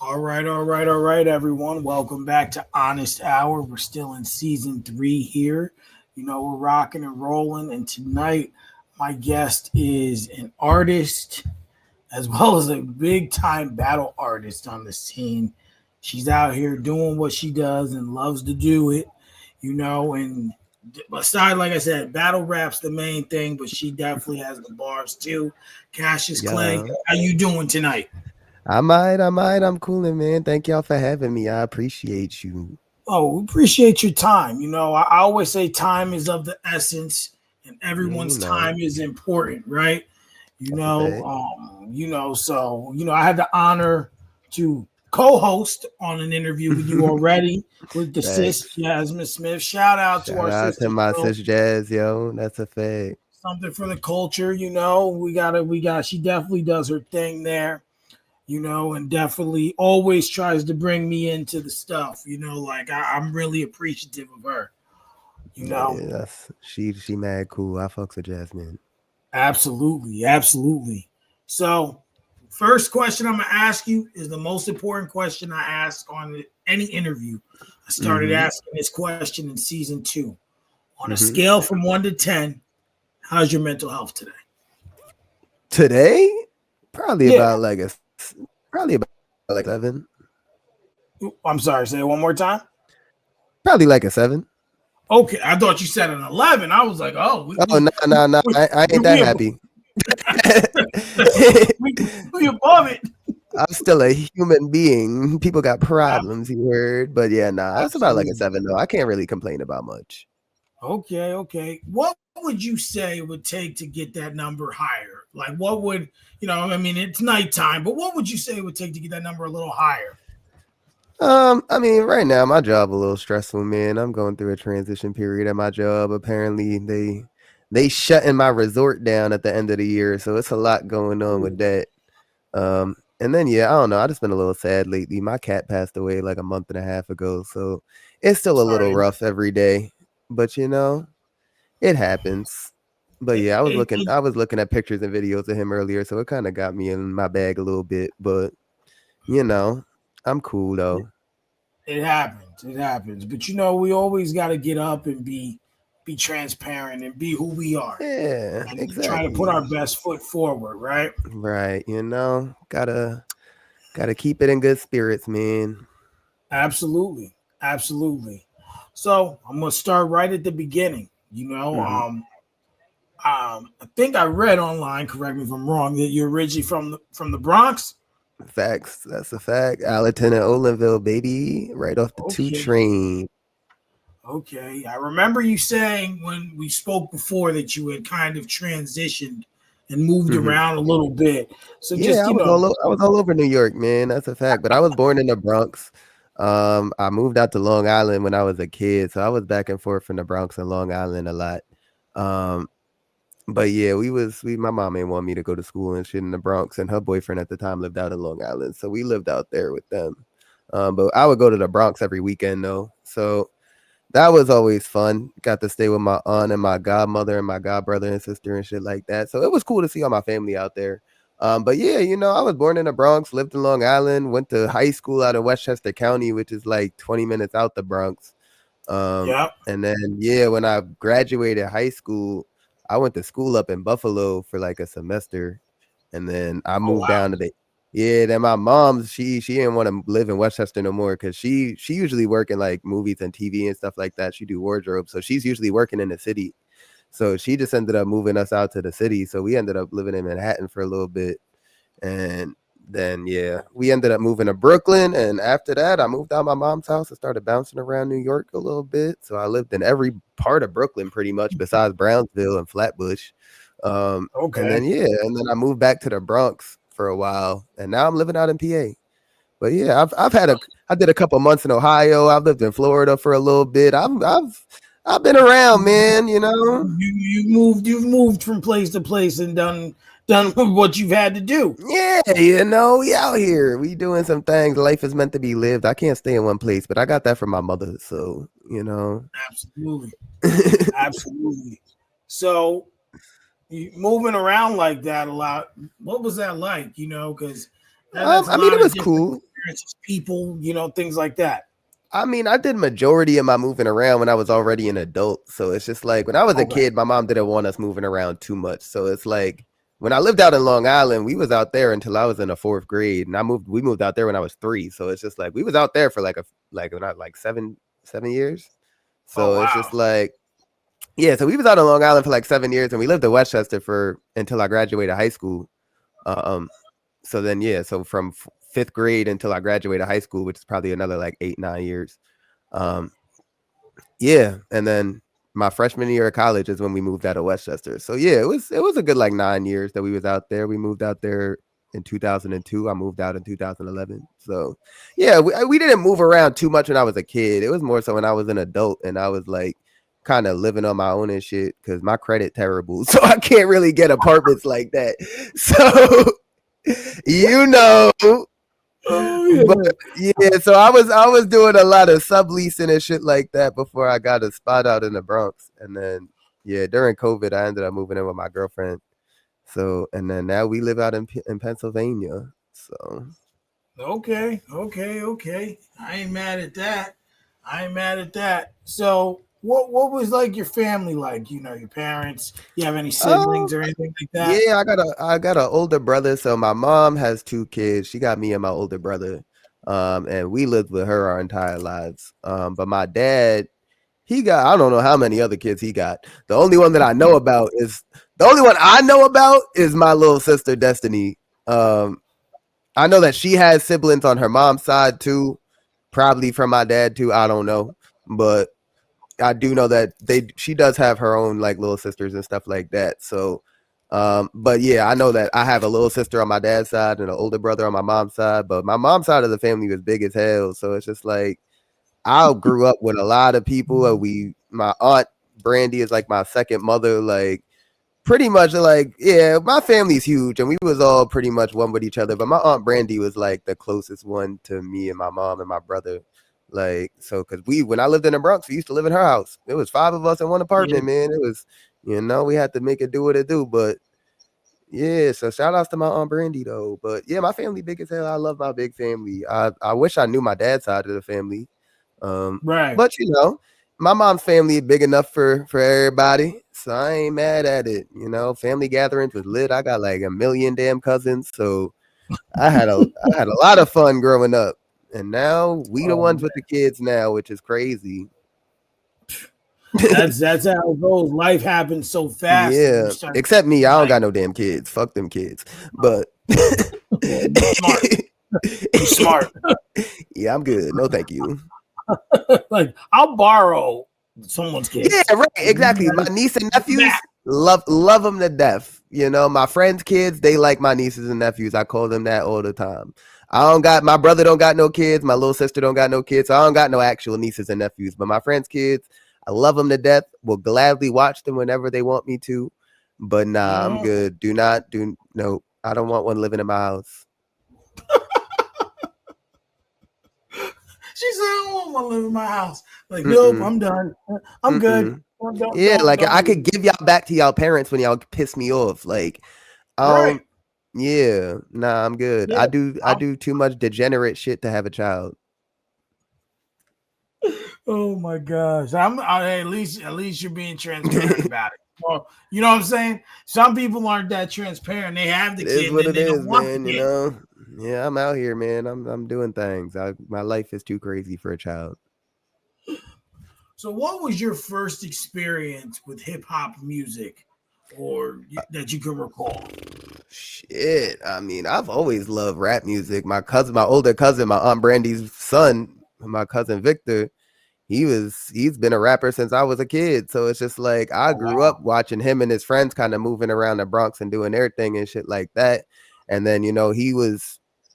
All right, everyone. Welcome back to Honest Hour. We're still in season 3 here. We're rocking and rolling. And tonight, my guest is an artist as well as a big time battle artist on the scene. She's out here doing what she does and loves to do it, and aside, like I said, battle rap's the main thing, but she definitely has the bars too. CASHIS Clay, how you doing tonight? I'm cooling, man. Thank y'all for having me. I appreciate you. Oh, we appreciate your time. I always say time is of the essence, and Yeah, everyone's time is important, right? That's a fact. I had the honor to co-host on an interview with you already with the sis Thanks. Jasmine Smith. Shout out to Shout our out to sister. my sis Jazz, yo. That's a fact. Something for the culture. We got. She definitely does her thing there. And definitely always tries to bring me into the stuff. I'm really appreciative of her. You know, Yeah, she mad cool. I fucks with Jasmine. absolutely, absolutely. So, first question I'm gonna ask you is the most important question I ask on any interview. I started Mm-hmm. asking this question in season 2. On a Mm-hmm. scale from 1 to 10, how's your mental health today? Today, probably Yeah, about probably about like 7. I'm sorry. Say it one more time. Probably like a 7. Okay, I thought you said an 11. I was like, oh, Oh no. I ain't that we happy. we above it. I'm still a human being. People got problems, you heard. But yeah, nah, that's about like a Absolutely. 7 though. I can't really complain about much. Okay, okay. What would you say it would take to get that number higher? Like, what would, it's nighttime, but what would you say it would take to get that number a little higher? I mean, right now my job a little stressful, man. I'm going through a transition period at my job. Apparently, they shutting my resort down at the end of the year, so it's a lot going on with that. And then yeah, I don't know. I just been a little sad lately. My cat passed away like a month and a half ago, so it's still a little Sorry. rough every day. But it happens. But It, yeah, it, it, I was looking at pictures and videos of him earlier, so it kind of got me in my bag a little bit. But you know, I'm cool though. it happens. It happens. But we always got to get up and be transparent and be who we are Yeah, and try to put exactly. our best foot forward, right? Right, gotta keep it in good spirits, man. Absolutely. Absolutely. So I'm gonna start right at the beginning. Hmm. I think I read online, correct me if I'm wrong, that you're originally from the Bronx. Facts, that's a fact. Allerton and Olinville, baby, right off the 2 Okay. train. Okay. I remember you saying when we spoke before that you had kind of transitioned and moved Hmm. around a little bit. So Yeah, just, I was all over New York, man. That's a fact. But I was born in the Bronx. I moved out to Long Island when I was a kid, so I was back and forth from the Bronx and Long Island a lot. Um, but yeah, my mom ain't want me to go to school and shit in the Bronx, and her boyfriend at the time lived out in Long Island, so we lived out there with them. But I would go to the Bronx every weekend though, so that was always fun. Got to stay with my aunt and my godmother and my godbrother and sister and shit like that. So it was cool to see all my family out there. But yeah, I was born in the Bronx, lived in Long Island, went to high school out of Westchester County, which is like 20 minutes out the Bronx. yeah. And then yeah, when I graduated high school, I went to school up in Buffalo for like a semester, and then I Oh moved wow. down to the yeah. Then my mom, she didn't want to live in Westchester no more because she usually work in like movies and TV and stuff like that. She do wardrobe, so she's usually working in the city. So she just ended up moving us out to the city. So we ended up living in Manhattan for a little bit, and then yeah, we ended up moving to Brooklyn. And after that, I moved out of my mom's house and started bouncing around New York a little bit. So I lived in every part of Brooklyn pretty much, besides Brownsville and Flatbush. And Okay. then yeah, and then I moved back to the Bronx for a while, and now I'm living out in PA. But yeah, I did a couple months in Ohio. I've lived in Florida for a little bit. I've been around, man. You've moved from place to place and done what you've had to do. Yeah, we out here. We doing some things. Life is meant to be lived. I can't stay in one place, but I got that from my mother. So. Absolutely. Absolutely. So you moving around like that a lot. What was that like? Because that's a I mean, lot it of was different cool. experiences, people, things like that. I mean, I did majority of my moving around when I was already an adult. So it's just like when I was a Okay. kid, my mom didn't want us moving around too much. So it's like when I lived out in Long Island, we was out there until I was in the fourth grade, and we moved out there when I was 3. So it's just like we was out there for like when I like 7 years. Oh, So it's just wow. like yeah. So we was out in Long Island for like 7 years, and we lived in Westchester for until I graduated high school. Um, so then yeah, so from fifth grade until I graduated high school, which is probably another like 8-9 years. Um, yeah, and then my freshman year of college is when we moved out of Westchester. So yeah, it was a good like 9 years that we was out there. We moved out there in 2002. I moved out in 2011. So yeah, we didn't move around too much when I was a kid. It was more so when I was an adult and I was like kind of living on my own and shit because my credit terrible, so I can't really get apartments like that. So you know, Oh, but yeah. yeah, so I was doing a lot of subleasing and shit like that before I got a spot out in the Bronx, and then yeah, during COVID, I ended up moving in with my girlfriend. So and then now we live out in Pennsylvania. So Okay. Okay. Okay. I ain't mad at that. I ain't mad at that. So, what was like your family like? Your parents. You have any um siblings or anything like that? yeah, I got an older brother. So my mom has 2 kids. She got me and my older brother. And we lived with her our entire lives. But my dad, he got I don't know how many other kids he got. The only one that I know about is the only one I know about is my little sister Destiny. I know that she has siblings on her mom's side too, probably from my dad too. I don't know, but I do know that she does have her own like little sisters and stuff like that. So, but yeah, I know that I have a little sister on my dad's side and an older brother on my mom's side. But my mom's side of the family was big as hell, so it's just like I grew up with a lot of people. My aunt Brandy is like my second mother. Like pretty much like yeah, my family's huge, and we was all pretty much one with each other. But my aunt Brandy was like the closest one to me and my mom and my brother. Like so, because when I lived in the Bronx, we used to live in her house. It was 5 of us in one Yeah. apartment, man. It was we had to make it do what it do. But yeah, so shout outs to my aunt Brandy though. But yeah, my family big as hell. I love my big family. I wish I knew my dad's side of the family. Um, Right. but my mom's family big enough for everybody, so I ain't mad at it. Family gatherings was lit. I got like a million damn cousins, so I had a lot of fun growing up. And now we the Oh, ones with the kids now, which is crazy. that's how it goes. Life happens so fast, and you Yeah, start except me, I don't like, got no damn kids. Fuck them kids. But well, you smart. You smart. yeah, I'm good. No, thank you. Like I'll borrow someone's Yeah, kids. right. Like, you Exactly. My gotta niece and give them nephews back. love them to death. My friends' kids, they like my nieces and nephews. I call them that all the time. I don't got my brother don't got no kids. My little sister don't got no kids. So I don't got no actual nieces and nephews. But my friends' kids, I love them to death. Will gladly watch them whenever they want me to. But nah, I'm Mhm. good. Do not do no. I don't want one living in my house. She said, "I don't want to live in my house." Like, nope, Mm-mm. I'm done. I'm good. Mm-mm. Don't Yeah, don't like don't I do could it. give y'all back to y'all parents when y'all piss me off. Like I Right. don't. Yeah, nah, I'm good. I Yeah. do. I I'm, do too much degenerate shit to have a child. oh my gosh. At least you're being transparent It about it. Well, you know what I'm saying? Some people aren't that transparent. They have the kid is and what then it they don't is, want the man. kid. Yeah, I'm out here, man. I'm doing things. My life is too crazy for a child. So, what was your first experience with hip hop music, or that you can recall? Shit. I mean, I've always loved rap music. My older cousin, my aunt Brandy's son, my cousin Victor. He's been a rapper since I was a kid. So it's just like I Oh grew up wow. watching him and his friends kind of moving around the Bronx and doing their thing and shit like that. And then,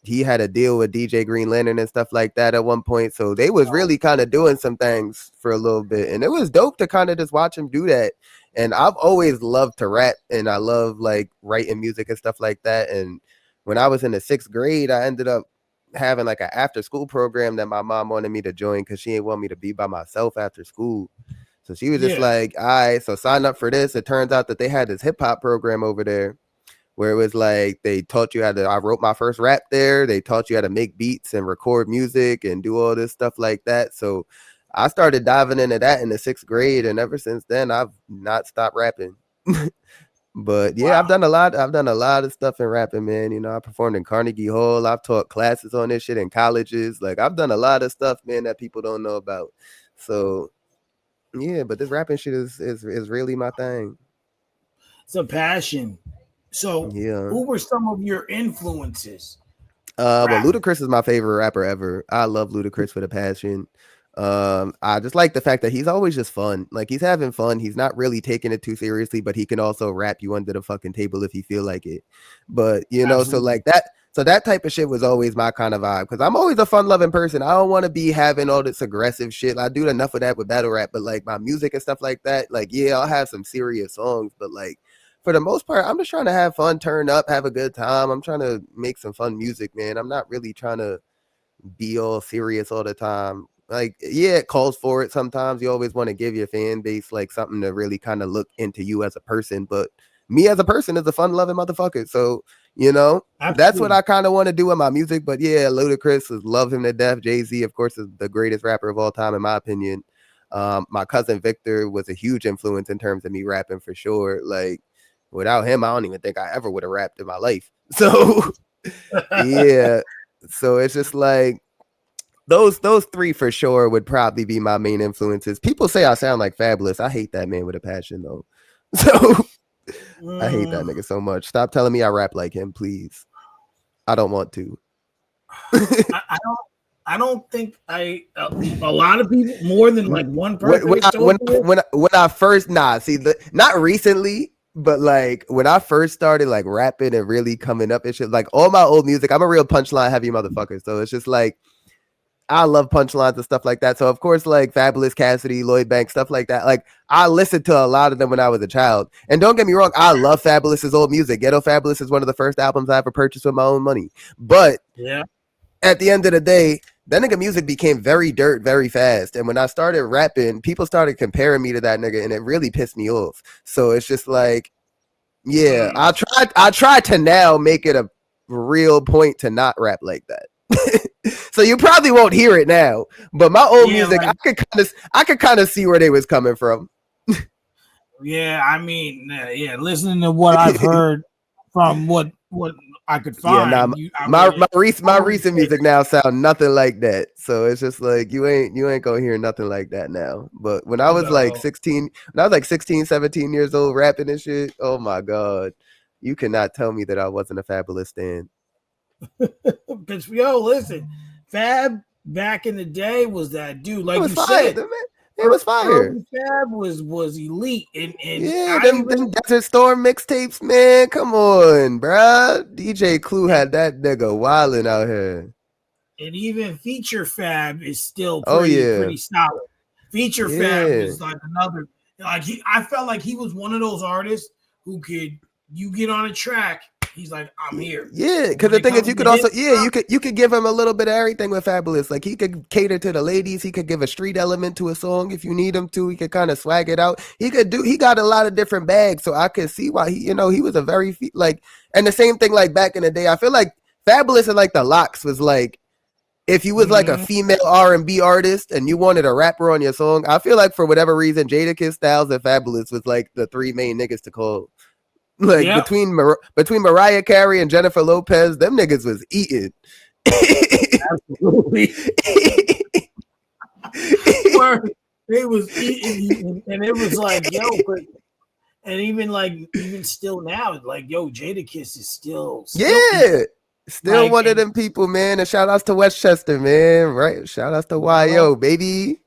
he had a deal with DJ Green Lantern and stuff like that at one point. So they was Oh, really kind of doing some things for a little bit. And it was dope to kind of just watch him do that. And I've always loved to rap and I love like writing music and stuff like that. And when I was in the sixth grade, I ended up having like an after school program that my mom wanted me to join because she didn't want me to be by myself after school. So she was just yeah. like, all right, so sign up for this. It turns out that they had this hip hop program over there where it was like they taught you how to. I wrote my first rap there. They taught you how to make beats and record music and do all this stuff like that. So I started diving into that in the 6th grade, and ever since then, I've not stopped rapping. But yeah, Wow. I've done a lot. I've done a lot of stuff in rapping, man. You know, I performed in Carnegie Hall. I've taught classes on this shit in colleges. Like I've done a lot of stuff, man, that people don't know about. So yeah, but this rapping shit is really my thing. It's a passion. So, Yeah. who were some of your influences Well, rapping? Ludacris is my favorite rapper ever. I love Ludacris with a passion. I just like the fact that he's always just fun. Like he's having fun. He's not really taking it too seriously, but he can also rap you under the fucking table if he feel like it. But you know, so Absolutely. like that. So that type of shit was always my kind of vibe because I'm always a fun loving person. I don't want to be having all this aggressive shit. I do enough of that with battle rap, but like my music and stuff like that, like yeah, I'll have some serious songs, but like for the most part, I'm just trying to have fun, turn up, have a good time. I'm trying to make some fun music, man. I'm not really trying to be all serious all the time. Like, yeah, it calls for it sometimes. You always want to give your fan base like something to really kind of look into you as a person. But me as a person is a fun loving motherfucker. So, you know, that's what Absolutely. I kind of want to do with my music. But yeah, Ludacris is love him to death. Jay-Z, of course, is the greatest rapper of all time, in my opinion. My cousin Victor was a huge influence in terms of me rapping for sure. Like, without him, I don't even think I ever would have rapped in my life. So yeah. So it's just like those three for sure would probably be my main influences. People say I sound like Fabulous. I hate that man with a passion though. So I hate that Mm, nigga so much. Stop telling me I rap like him, please. I don't want to. I don't. I don't think a lot of people, more than like one when person, when has I, told when you this. when I first see not recently, but like when I first started like rapping and really coming up and shit, like all my old music, I'm a real punchline heavy motherfucker. So it's just like I love punchlines and stuff like that. So of course, like Fabulous Cassidy, Lloyd Banks, stuff like that. Like I listened to a lot of them when I was a child. And don't get me wrong, I love Fabulous's old music. Ghetto Fabulous is one of the first albums I ever purchased with my own money. But Yeah. at the end of the day, that nigga music became very dirt very fast. And when I started rapping, people started comparing me to that nigga, and it really pissed me off. So it's just like, yeah, Mm. I tried to now make it a real point to not rap like that. So you probably won't hear it now. But my old Yeah. music, Like, I could kind of see where they was coming from. yeah. I mean, yeah. Listening to what I've heard from what I could Yeah, nah, find, you, I wouldn't. I my wouldn't recent say music now sound nothing like that. So it's just like you ain't gonna hear nothing like that now. But when I was like no. 16, when I was like 16, 17 years old rapping and shit, oh my god. You cannot tell me that I wasn't a Fabulous stan. Because yo, listen, Fab back in the day was that dude. It Like was you fire, said, man. It was fire. early Fab was elite, and Yeah, I them even Desert Storm mixtapes, man. Come on, bruh. DJ Clue and, had that nigga wilding out here. and even Feature Fab is still Oh pretty yeah, solid. Feature Fab yeah, is like another I felt like he was one of those artists who could you get on a track, he's like I'm here. yeah. But Because when the it thing is, comes you to could his also, yeah, stuff, you could give him a little bit of everything with Fabulous. Like he could cater to the ladies. He could give a street element to a song if you need him to. He could kind of swag it out. He could do. He got a lot of different bags, so I could see why he, you know, he was a very like. And the same thing like back in the day. I feel like Fabulous and like the Locks was like if you was like a mhm, female R&B artist and you wanted a rapper on your song, I feel like for whatever reason, Jadakiss, Styles, and Fabulous was like the three main niggas to call. Like yep, between Mariah Carey and Jennifer Lopez, them niggas was eating. absolutely. Where they was eating, and it was like, yo, but and even like even still now, like yo, Jadakiss is still eating. Yeah. Still Like one of and them people, man. And shout outs to Westchester, man. Right? Shout outs to you know, YO, baby.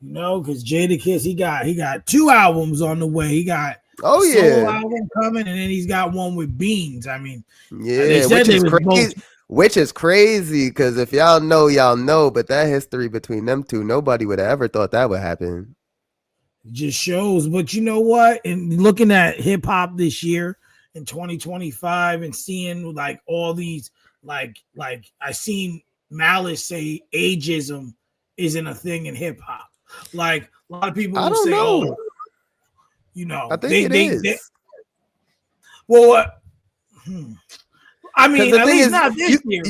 because Jadakiss he got two albums on the way. He got a Oh solo yeah. album coming, and then he's got one with Beans. I mean, they Yeah, said which they is was both crazy. Which is crazy because if y'all know, but that history between them two, nobody would have ever thought that would happen. just shows. But you know what? And looking at hip hop this year in 2025 and seeing like all these like I seen Malice say ageism isn't a thing in hip hop. Like a lot of people I will don't say, oh, know. you I know, think it they is. well what I Because mean, the at thing least is, not this year.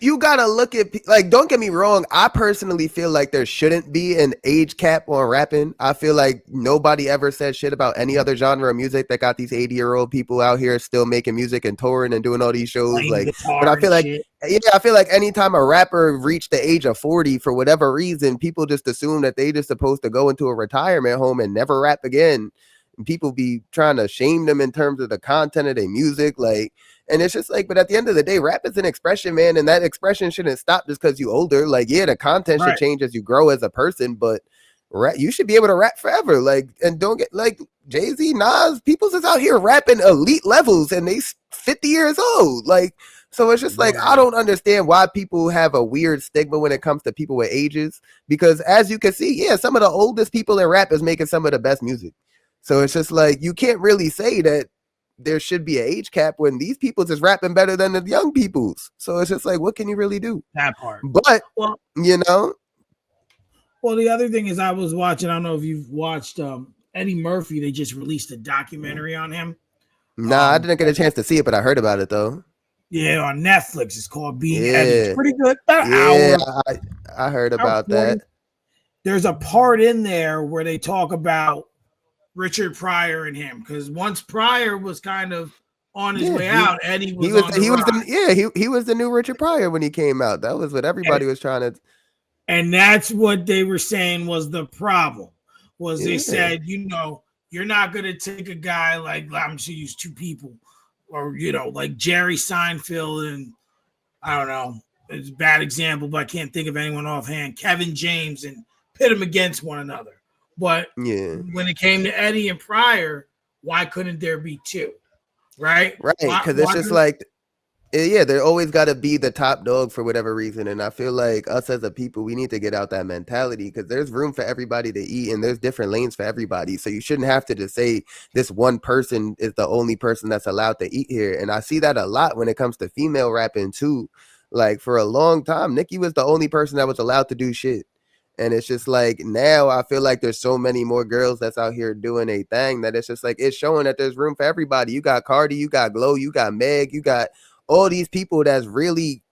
you gotta look at, like, don't get me wrong. I personally feel like there shouldn't be an age cap on rapping. I feel like nobody ever said shit about any other genre of music that got these 80-year-old people out here still making music and touring and doing all these shows. Playing Like, but I guitar and feel like, shit. yeah, I feel like anytime a rapper reached the age of 40 for whatever reason, people just assume that they just supposed to go into a retirement home and never rap again. And people be trying to shame them in terms of the content of their music, like. And it's just like, but at the end of the day, rap is an expression, man, and that expression shouldn't stop just because you older. Like, yeah, the content should Right. change as you grow as a person, but you should be able to rap forever. Like, and don't get like Jay-Z, Nas, people's is out here rapping elite levels, and they 50 years old. Like, so it's just like, I don't understand why people have a weird stigma when it comes to people with ages, because as you can see, yeah, some of the oldest people in rap is making some of the best music. So it's just like, you can't really say that there should be an age cap when these people just rapping better than the young people's. So it's just like, what can you really do? That part. But, well, you know. Well, the other thing is I was watching, I don't know if you've watched Eddie Murphy. They just released a documentary on him. Nah, I didn't get a chance to see it, but I heard about it though. Yeah, on Netflix. It's called Being Yeah. Eddie. It's pretty good. About Yeah, hour. I heard about that. There's a part in there where they talk about Richard Pryor and him, because once Pryor was kind of on his way out, Eddie was he was the new Richard Pryor when he came out. That was what everybody was trying to. And that's what they were saying was the problem. Was they said, you know, you're not going to take a guy like, I'm just use two people, or, you know, like Jerry Seinfeld and, I don't know, it's a bad example, but I can't think of anyone offhand, Kevin James, and pit them against one another. But when it came to Eddie and Pryor, why couldn't there be two? Right? Right. Because it's just like, yeah, there always got to be the top dog for whatever reason. And I feel like us as a people, we need to get out that mentality, because there's room for everybody to eat and there's different lanes for everybody. So you shouldn't have to just say this one person is the only person that's allowed to eat here. And I see that a lot when it comes to female rapping too. Like, for a long time, Nicki was the only person that was allowed to do shit. And it's just like, now I feel like there's so many more girls that's out here doing a thing that it's just like, it's showing that there's room for everybody. You got Cardi, you got Glow, you got Meg, you got all these people that's really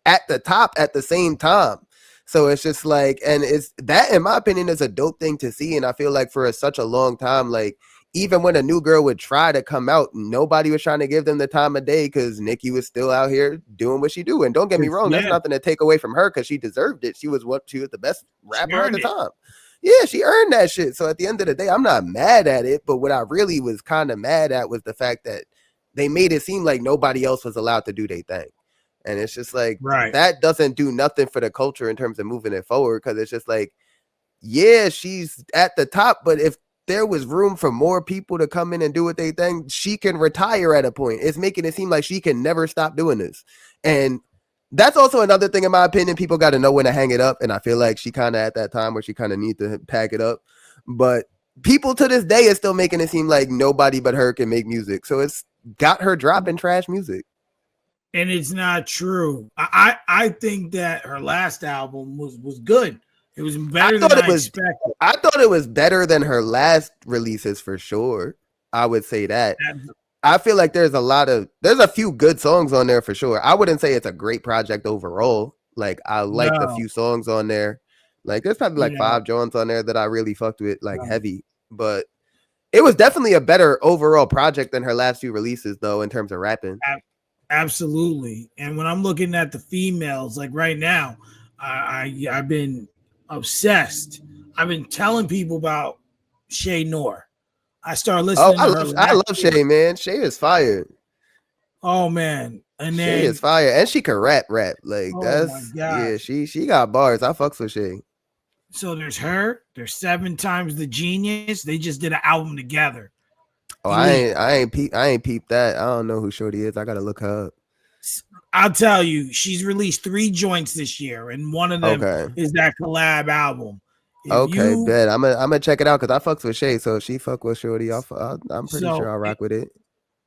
at the top at the same time. So it's just like, and it's that, in my opinion, is a dope thing to see. And I feel like for such a long time, like, even when a new girl would try to come out, nobody was trying to give them the time of day, because Nicki was still out here doing what she do. And don't get me wrong, that's nothing to take away from her, because she deserved it. She was the best rapper at the time. Yeah, she earned that shit. So at the end of the day, I'm not mad at it. But what I really was kind of mad at was the fact that they made it seem like nobody else was allowed to do their thing. And it's just like, that doesn't do nothing for the culture in terms of moving it forward. Because it's just like, yeah, she's at the top, but if there was room for more people to come in and do what they think, she can retire at a point. It's making it seem like she can never stop doing this. And that's also another thing, in my opinion. People got to know when to hang it up. And I feel like she kind of at that time where she kind of need to pack it up. But people to this day is still making it seem like nobody but her can make music. So it's got her dropping trash music. And it's not true. I think that her last album was good. It was better than I expected. I thought it was better than her last releases for sure. I would say that. I feel like there's a few good songs on there for sure. I wouldn't say it's a great project overall. Like, I liked a few songs on there. Like, there's probably like 5 joints on there that I really fucked with, like heavy. But it was definitely a better overall project than her last few releases, though, in terms of rapping. Absolutely. And when I'm looking at the females, like right now, I've been obsessed. I've been telling people about Shay Noor. I started listening to her. I love Shay, man. Shay is fire. Oh man. And then Shay is fire. And she can rap. Like, that's she got bars. I fucks with Shay. So there's her, there's 7 Times the Genius. They just did an album together. Oh, I ain't peeped that. I don't know who Shorty is. I gotta look her up. I'll tell you, she's released 3 joints this year, and one of them is that collab album. Bet. I'm gonna check it out, because I fucks with Shay. So if she fuck with Shorty, I'm pretty sure I'll rock with it.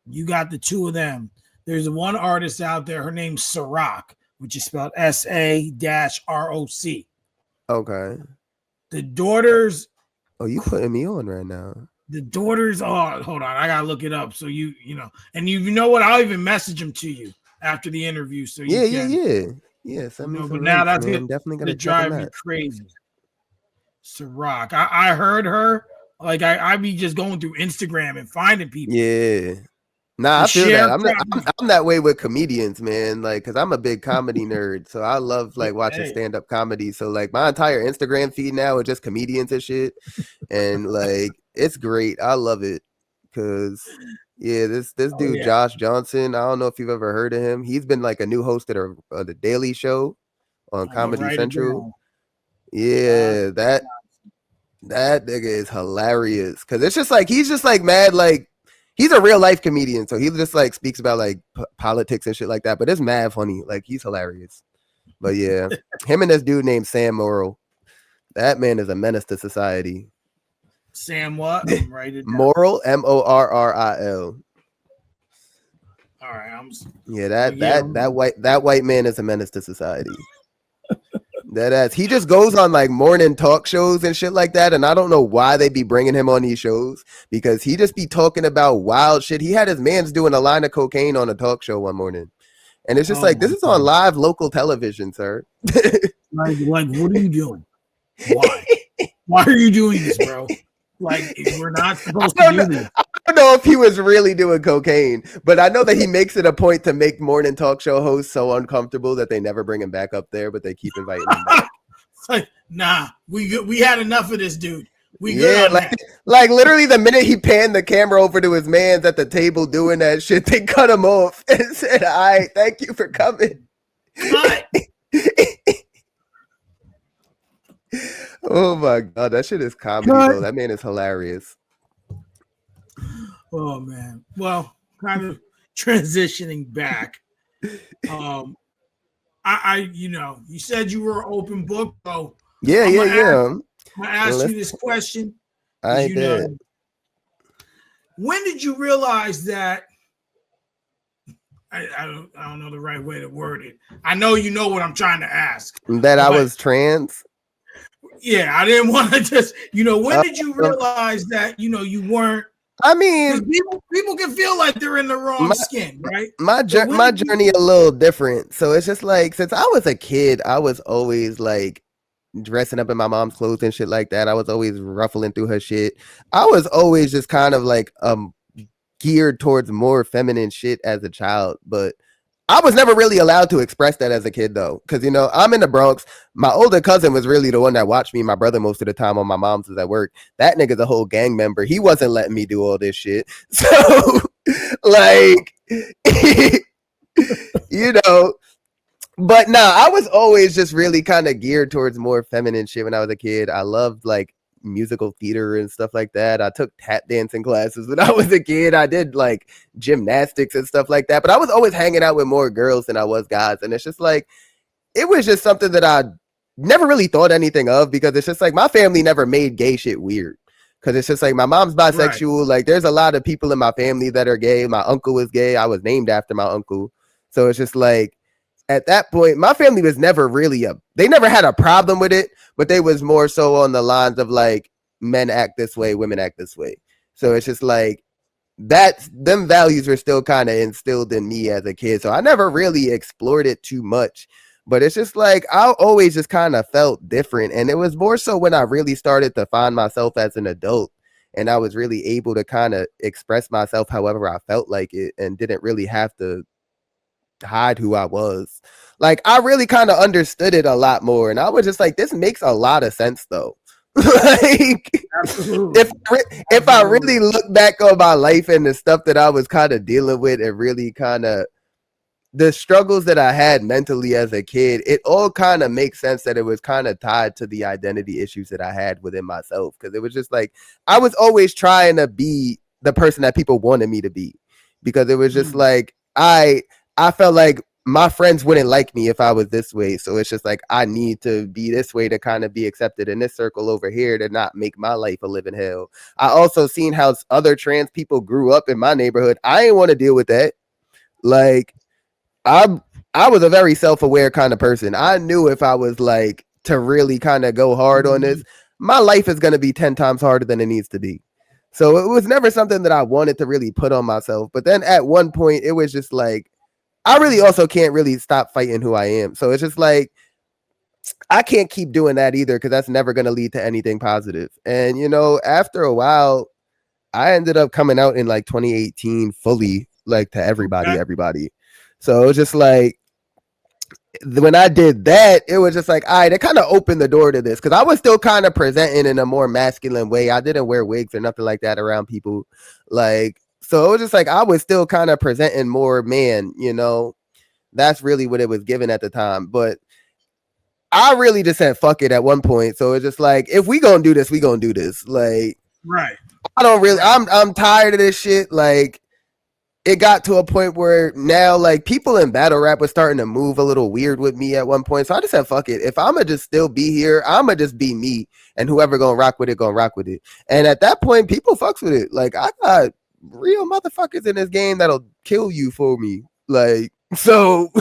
You got the 2 of them. There's one artist out there. Her name's Saroc, which is spelled SA-ROC. Okay. The daughters. Oh, you putting me on right now. The daughters. Oh, hold on, I gotta look it up. So you know, and you know what? I'll even message them to you after the interview, so you can. Yeah. Send me But some now links, that's man. Definitely gonna gonna check them drive me out. crazy. Ciroc. I heard her. Like I be just going through Instagram and finding people. Yeah. Nah, To I feel that. share. I'm that way with comedians, man. Like, cause I'm a big comedy nerd, so I love like watching stand up comedy. So like my entire Instagram feed now is just comedians and shit, and like it's great. I love it, cause yeah, this dude Josh Johnson. I don't know if you've ever heard of him. He's been like a new host of the Daily Show on Comedy Central. Yeah, that nigga is hilarious, cause it's just like he's just like mad like. He's a real life comedian, so he just like speaks about like politics and shit like that. But it's mad funny, like he's hilarious. But yeah, him and this dude named Sam Morrill, that man is a menace to society. Sam what? I'm writing Morrill, Morril. All right, yeah, that white man is a menace to society. That ass. He just goes on like morning talk shows and shit like that, and I don't know why they be bringing him on these shows, because he just be talking about wild shit. He had his man's doing a line of cocaine on a talk show one morning, and it's just like, this is on live local television, sir. like what are you doing? Why are you doing this, bro? Like, we're not supposed to do this. I don't know if he was really doing cocaine, but I know that he makes it a point to make morning talk show hosts so uncomfortable that they never bring him back up there, but they keep inviting him back. It's like, nah, we had enough of this dude. We good on like literally the minute he panned the camera over to his mans at the table doing that shit, they cut him off and said, "All right, thank you for coming." Oh my god, that shit is comedy, bro. That man is hilarious. Oh man. Well, kind of transitioning back. I you said you were an open book, so yeah. I'm gonna ask you this question. I did. When did you realize that? I don't know the right way to word it. I know you know what I'm trying to ask. That I was trans. Yeah, I didn't want to just, when did you realize that, you weren't? I mean, people can feel like they're in the wrong skin, right? My journey a little different. So it's just like, since I was a kid, I was always like dressing up in my mom's clothes and shit like that. I was always ruffling through her shit. I was always just kind of like geared towards more feminine shit as a child, but I was never really allowed to express that as a kid, though, because, I'm in the Bronx. My older cousin was really the one that watched me and my brother most of the time when my mom's was at work. That nigga's a whole gang member. He wasn't letting me do all this shit. So, like, but nah, I was always just really kind of geared towards more feminine shit when I was a kid. I loved, like, musical theater and stuff like that. I took tap dancing classes when I was a kid. I did like gymnastics and stuff like that, but I was always hanging out with more girls than I was guys. And it's just like, it was just something that I never really thought anything of, because it's just like my family never made gay shit weird, because it's just like my mom's bisexual. Right. Like there's a lot of people in my family that are gay. My uncle was gay. I was named after my uncle. So it's just like, at that point, my family was never really they never had a problem with it, but they was more so on the lines of like, men act this way, women act this way. So it's just like, them values were still kind of instilled in me as a kid. So I never really explored it too much, but it's just like, I always just kind of felt different. And it was more so when I really started to find myself as an adult, and I was really able to kind of express myself however I felt like it, and didn't really have to hide who I was. Like I really kind of understood it a lot more, and I was just like, this makes a lot of sense though. Like if I really look back on my life and the stuff that I was kind of dealing with, and really kind of the struggles that I had mentally as a kid, it all kind of makes sense that it was kind of tied to the identity issues that I had within myself, because it was just like I was always trying to be the person that people wanted me to be, because it was just like I felt like my friends wouldn't like me if I was this way. So it's just like, I need to be this way to kind of be accepted in this circle over here, to not make my life a living hell. I also seen how other trans people grew up in my neighborhood. I didn't want to deal with that. Like I was a very self-aware kind of person. I knew if I was like to really kind of go hard on this, my life is going to be 10 times harder than it needs to be. So it was never something that I wanted to really put on myself. But then at one point, it was just like, I really also can't really stop fighting who I am. So it's just like, I can't keep doing that either because that's never going to lead to anything positive. And, you know, after a while, I ended up coming out in like 2018 fully, like to everybody. So it was just like, when I did that, it was just like, all right, it kind of opened the door to this because I was still kind of presenting in a more masculine way. I didn't wear wigs or nothing like that around people. Like, so it was just like, I was still kind of presenting more man, you know, that's really what it was given at the time. But I really just said, fuck it at one point. So it's just like, if we gonna do this, we gonna do this. Like, right. I don't really, I'm tired of this shit. Like, it got to a point where now, like, people in battle rap were starting to move a little weird with me at one point. So I just said, fuck it. If I'm going to just still be here, I'm going to just be me. And whoever going to rock with it, going to rock with it. And at that point, people fucks with it. Like, I got real motherfuckers in this game that'll kill you for me. Like, so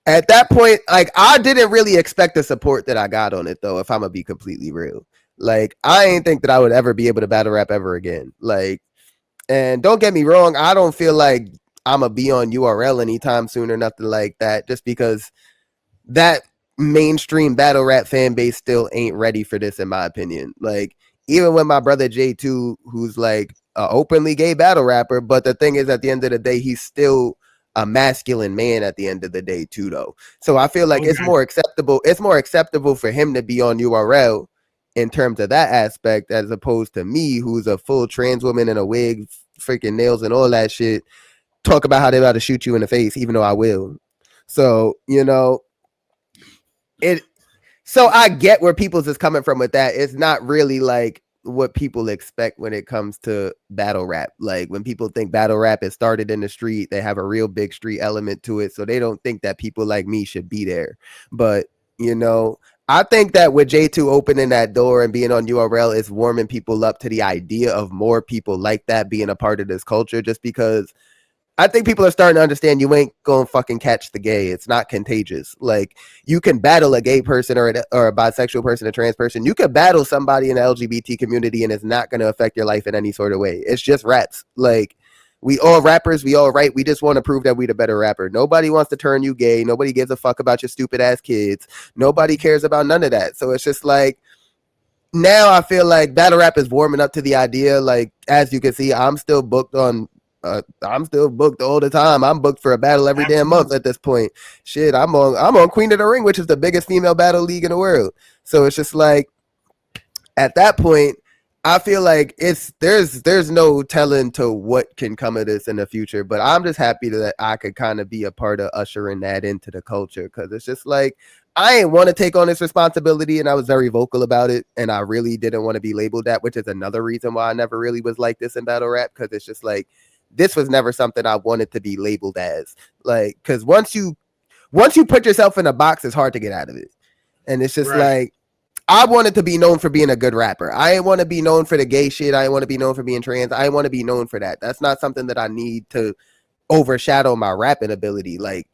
at that point, like, I didn't really expect the support that I got on it, though, if I'm going to be completely real. Like, I ain't think that I would ever be able to battle rap ever again. Like, and don't get me wrong, I don't feel like I'm going to be on URL anytime soon or nothing like that, just because that mainstream battle rap fan base still ain't ready for this, in my opinion. Like, even with my brother J2, who's like an openly gay battle rapper, but the thing is, at the end of the day, he's still a masculine man at the end of the day too, though. So I feel like it's more acceptable for him to be on URL in terms of that aspect, as opposed to me, who's a full trans woman in a wig, freaking nails and all that shit, talk about how they about to shoot you in the face, even though I will. So, you know, so I get where people's is coming from with that. It's not really like what people expect when it comes to battle rap. Like, when people think battle rap is started in the street, they have a real big street element to it. So they don't think that people like me should be there. But, you know, I think that with J2 opening that door and being on URL is warming people up to the idea of more people like that being a part of this culture, just because I think people are starting to understand you ain't gonna fucking catch the gay. It's not contagious. Like, you can battle a gay person or a bisexual person, a trans person. You can battle somebody in the LGBT community and it's not gonna affect your life in any sort of way. It's just raps. Like, we all rappers, we all write. We just want to prove that we the better rapper. Nobody wants to turn you gay. Nobody gives a fuck about your stupid ass kids. Nobody cares about none of that. So it's just like, now I feel like battle rap is warming up to the idea. Like, as you can see, I'm still booked all the time. I'm booked for a battle every damn month at this point. Shit, I'm on Queen of the Ring, which is the biggest female battle league in the world. So it's just like, at that point, I feel like there's no telling to what can come of this in the future. But I'm just happy that I could kind of be a part of ushering that into the culture, because it's just like, I ain't want to take on this responsibility, and I was very vocal about it, and I really didn't want to be labeled that, which is another reason why I never really was like this in battle rap, because it's just like, this was never something I wanted to be labeled as. Like, because once you put yourself in a box, it's hard to get out of it. And it's just like, I wanted to be known for being a good rapper. I didn't want to be known for the gay shit. I didn't want to be known for being trans. I didn't want to be known for that. That's not something that I need to overshadow my rapping ability. Like,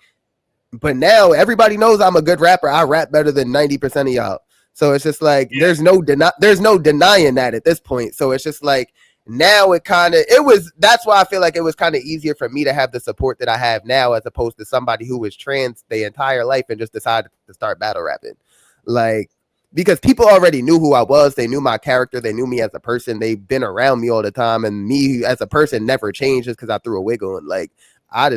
but now everybody knows I'm a good rapper. I rap better than 90% of y'all. So it's just like, there's no denying that at this point. So it's just like, now that's why I feel like it was kind of easier for me to have the support that I have now, as opposed to somebody who was trans their entire life and just decided to start battle rapping. Like, because people already knew who I was. They knew my character. They knew me as a person. They've been around me all the time. And me as a person never changed just because I threw a wig on. Like, I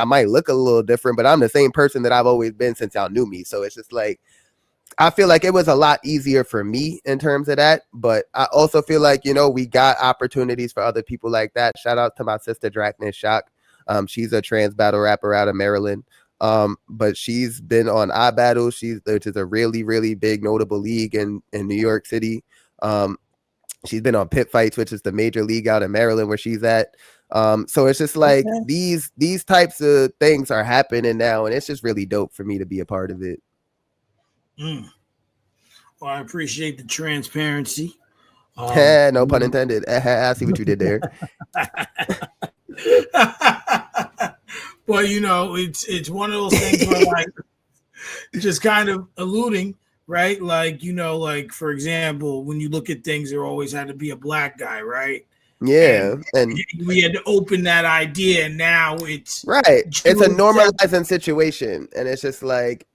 might look a little different, but I'm the same person that I've always been since y'all knew me. So it's just like, I feel like it was a lot easier for me in terms of that. But I also feel like, you know, we got opportunities for other people like that. Shout out to my sister, Drachnis Shock. She's a trans battle rapper out of Maryland. But she's been on iBattle, which is a really, really big notable league in New York City. She's been on Pit Fights, which is the major league out in Maryland where she's at. So it's just like, these types of things are happening now, and it's just really dope for me to be a part of it. Well, I appreciate the transparency. No pun intended. I see what you did there. But, you know, it's one of those things where, like, just kind of alluding, right? Like, like for example, when you look at things, there always had to be a black guy, right? Yeah, And and we had to open that idea, and now it's right, it's a June 7th. normalizing situation, and it's just like,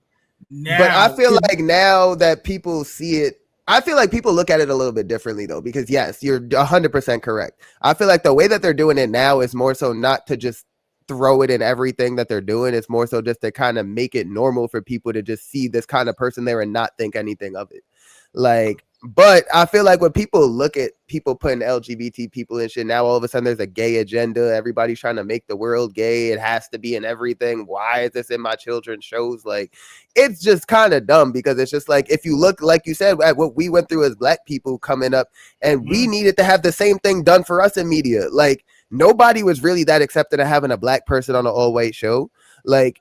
but I Now, feel like now that people see it, I feel like people look at it a little bit differently though, because yes, you're 100% correct. I feel like the way that they're doing it now is more so not to just throw it in everything that they're doing. It's more so just to kind of make it normal for people to just see this kind of person there and not think anything of it. Like, but I feel like when people look at people putting LGBT people and shit, now all of a sudden there's a gay agenda. Everybody's trying to make the world gay. It has to be in everything. Why is this in my children's shows? Like, it's just kind of dumb, because it's just like, if you look, like you said, at what we went through as black people coming up, and we needed to have the same thing done for us in media. Like, nobody was really that accepted of having a black person on an all-white show. Like,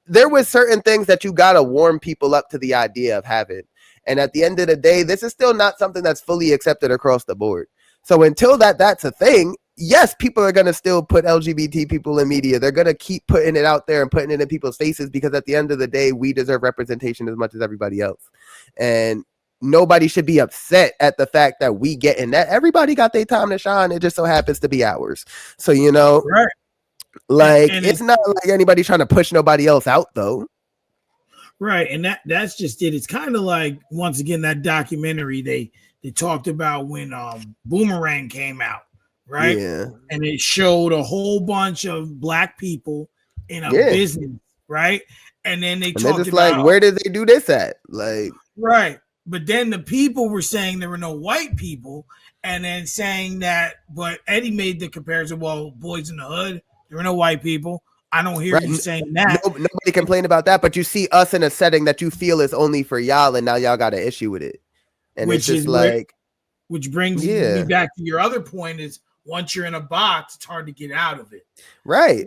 there was certain things that you got to warm people up to the idea of having. And at the end of the day, this is still not something that's fully accepted across the board. So until that's a thing, yes, people are going to still put LGBT people in media. They're going to keep putting it out there and putting it in people's faces, because at the end of the day, we deserve representation as much as everybody else. And nobody should be upset at the fact that we get in that. Everybody got their time to shine. It just so happens to be ours. So, right. Like, and it's not like anybody trying to push nobody else out though. Right, and that's just it. It's kind of like, once again, that documentary they talked about when Boomerang came out, right? Yeah. And it showed a whole bunch of black people in a business, right? And then they talked just about, like, where did they do this at? Like, right. But then the people were saying there were no white people, and then saying that, but Eddie made the comparison, well, Boys in the Hood, there were no white people. I don't hear you saying that. Nobody complained about that, but you see us in a setting that you feel is only for y'all, and now y'all got an issue with it. And which it's just like, which brings me back to your other point, is once you're in a box, it's hard to get out of it. Right.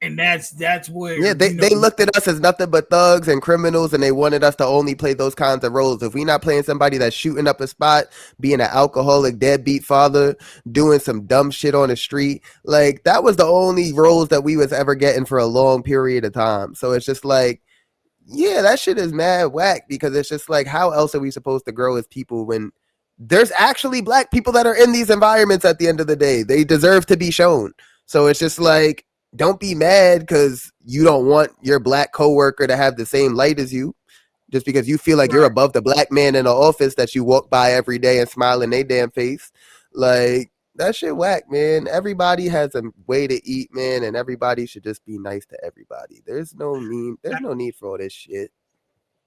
And that's where they looked at us as nothing but thugs and criminals, and they wanted us to only play those kinds of roles. If we're not playing somebody that's shooting up a spot, being an alcoholic deadbeat father, doing some dumb shit on the street, like, that was the only roles that we was ever getting for a long period of time. So it's just like, yeah, that shit is mad whack, because it's just like, how else are we supposed to grow as people when there's actually black people that are in these environments? At the end of the day, they deserve to be shown. So it's just like, don't be mad because you don't want your black coworker to have the same light as you, just because you feel like you're above the black man in the office that you walk by every day and smile in their damn face. Like, that shit whack, man. Everybody has a way to eat, man, and everybody should just be nice to everybody. There's no need for all this shit.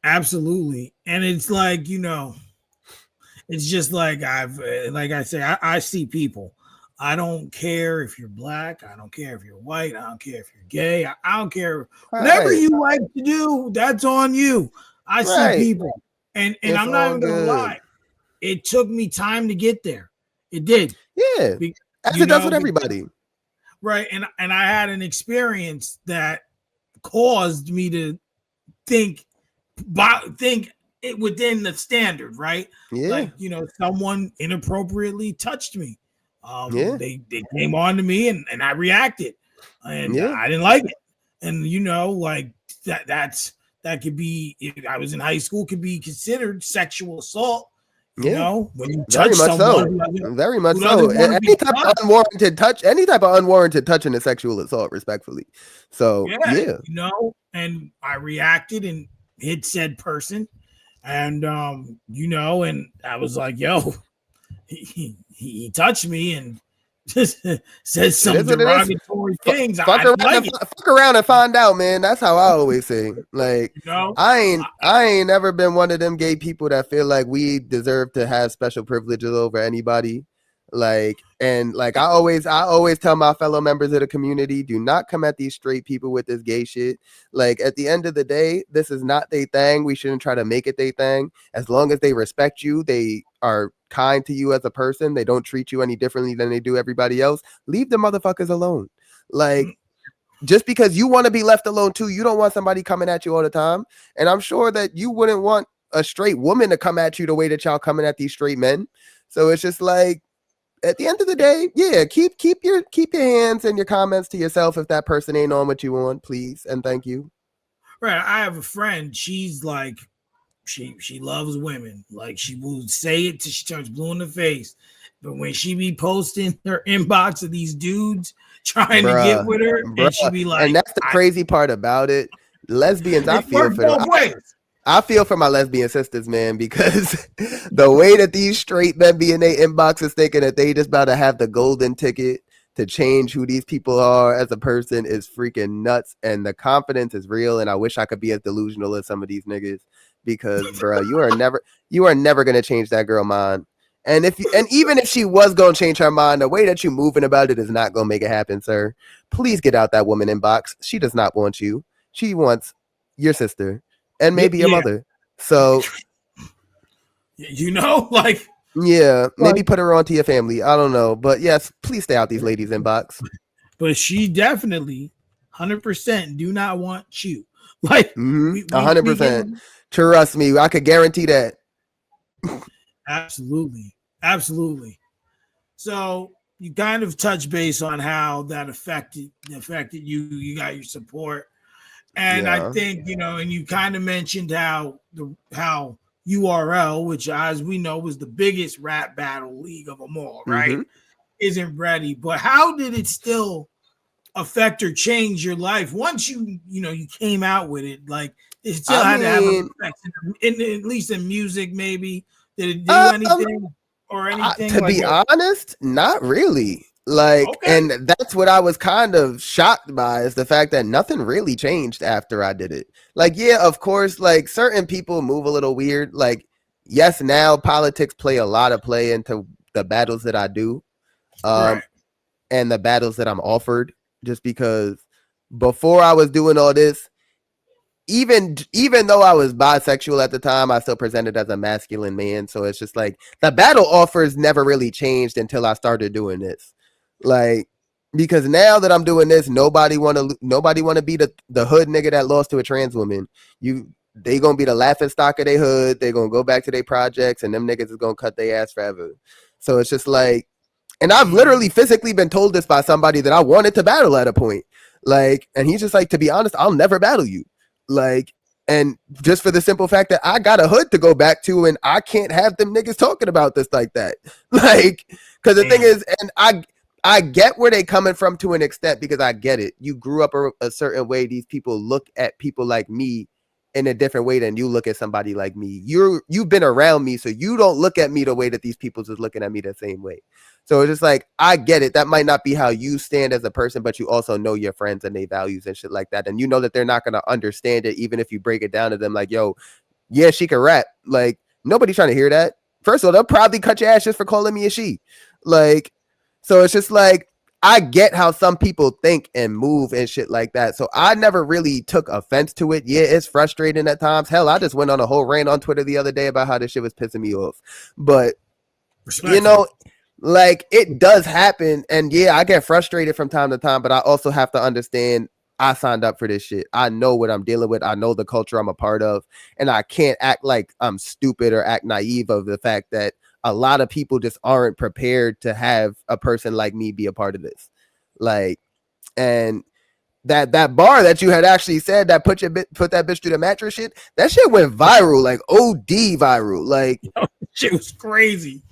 Absolutely. And it's like, it's just like, I say, I see people. I don't care if you're black. I don't care if you're white. I don't care if you're gay. I don't care. Whatever you like to do, that's on you. I see people. And I'm not even going to lie. It took me time to get there. It did. Yeah. As it does with everybody. Right. And I had an experience that caused me to think it within the standard, right? Yeah. Like, someone inappropriately touched me. They came on to me and I reacted, and I didn't like it. And like that could be, if I was in high school, could be considered sexual assault. When you touch someone, very much so. Any type of unwarranted touching is sexual assault, respectfully. So and I reacted and hit said person, and and I was like, yo. He touched me and just said some derogatory things. Fuck around and find out, man. That's how I always say. Like, I ain't never been one of them gay people that feel like we deserve to have special privileges over anybody. Like, and like, I always tell my fellow members of the community, do not come at these straight people with this gay shit. Like, at the end of the day, this is not their thing. We shouldn't try to make it their thing. As long as they respect you, they are kind to you as a person, they don't treat you any differently than they do everybody else, leave the motherfuckers alone. Like, just because you want to be left alone too, you don't want somebody coming at you all the time. And I'm sure that you wouldn't want a straight woman to come at you the way that y'all coming at these straight men. So it's just like, at the end of the day, keep your hands and your comments to yourself if that person ain't on what you want, please and thank you. Right. I have a friend. She's like she loves women. Like she will say it till she turns blue in the face. But when she be posting her inbox of these dudes trying to get with her, and she be like, and that's the crazy part about it. Lesbians, I it feel works for them. both ways. I feel for my lesbian sisters, man, because the way that these straight men be in their inboxes thinking that they just about to have the golden ticket to change who these people are as a person is freaking nuts. And the confidence is real. And I wish I could be as delusional as some of these niggas because, bro, you are never going to change that girl mind. And even if she was going to change her mind, the way that you're moving about it is not going to make it happen, sir. Please get out that woman inbox. She does not want you. She wants your sister and maybe your mother. So, like, yeah, maybe put her onto your family. I don't know. But yes, please stay out these ladies' inbox. But she definitely 100% do not want you. Like, 100%. Trust me, I could guarantee that. Absolutely. Absolutely. So you kind of touch base on how that affected you. You got your support. And I think, and you kind of mentioned how URL, which as we know was the biggest rap battle league of them all, right? Isn't ready. But how did it still affect or change your life once you came out with it? Like it still had to have an effect, at least in music, maybe. Did it do anything or anything? To be honest, not really. Like, and that's what I was kind of shocked by is the fact that nothing really changed after I did it. Like, yeah, of course, like certain people move a little weird. Like, yes, now politics play a lot of play into the battles that I do, and the battles that I'm offered. Just because before I was doing all this, even though I was bisexual at the time, I still presented as a masculine man. So it's just like the battle offers never really changed until I started doing this. Like, because now that I'm doing this, nobody want to be the hood nigga that lost to a trans woman. They gonna be the laughing stock of their hood. They gonna go back to their projects, and them niggas is gonna cut their ass forever. So it's just like, and I've literally physically been told this by somebody that I wanted to battle at a point. Like, and he's just like, to be honest, I'll never battle you. Like, and just for the simple fact that I got a hood to go back to, and I can't have them niggas talking about this like that. Like, because the thing is, and I get where they coming from to an extent because I get it. You grew up a certain way. These people look at people like me in a different way than you look at somebody like me. You've been around me, so you don't look at me the way that these people is looking at me the same way. So it's just like, I get it. That might not be how you stand as a person, but you also know your friends and their values and shit like that. And you know that they're not going to understand it, even if you break it down to them like, yo, yeah, she can rap. Like, nobody's trying to hear that. First of all, they'll probably cut your ass just for calling me a she. Like, so it's just like, I get how some people think and move and shit like that. So I never really took offense to it. Yeah, it's frustrating at times. Hell, I just went on a whole rant on Twitter the other day about how this shit was pissing me off. But, like, it does happen. And yeah, I get frustrated from time to time, but I also have to understand I signed up for this shit. I know what I'm dealing with. I know the culture I'm a part of. And I can't act like I'm stupid or act naive of the fact that a lot of people just aren't prepared to have a person like me be a part of this. Like, and that bar that you had actually said that put that bitch through the mattress shit, that shit went viral, like OD viral. Like, shit was crazy.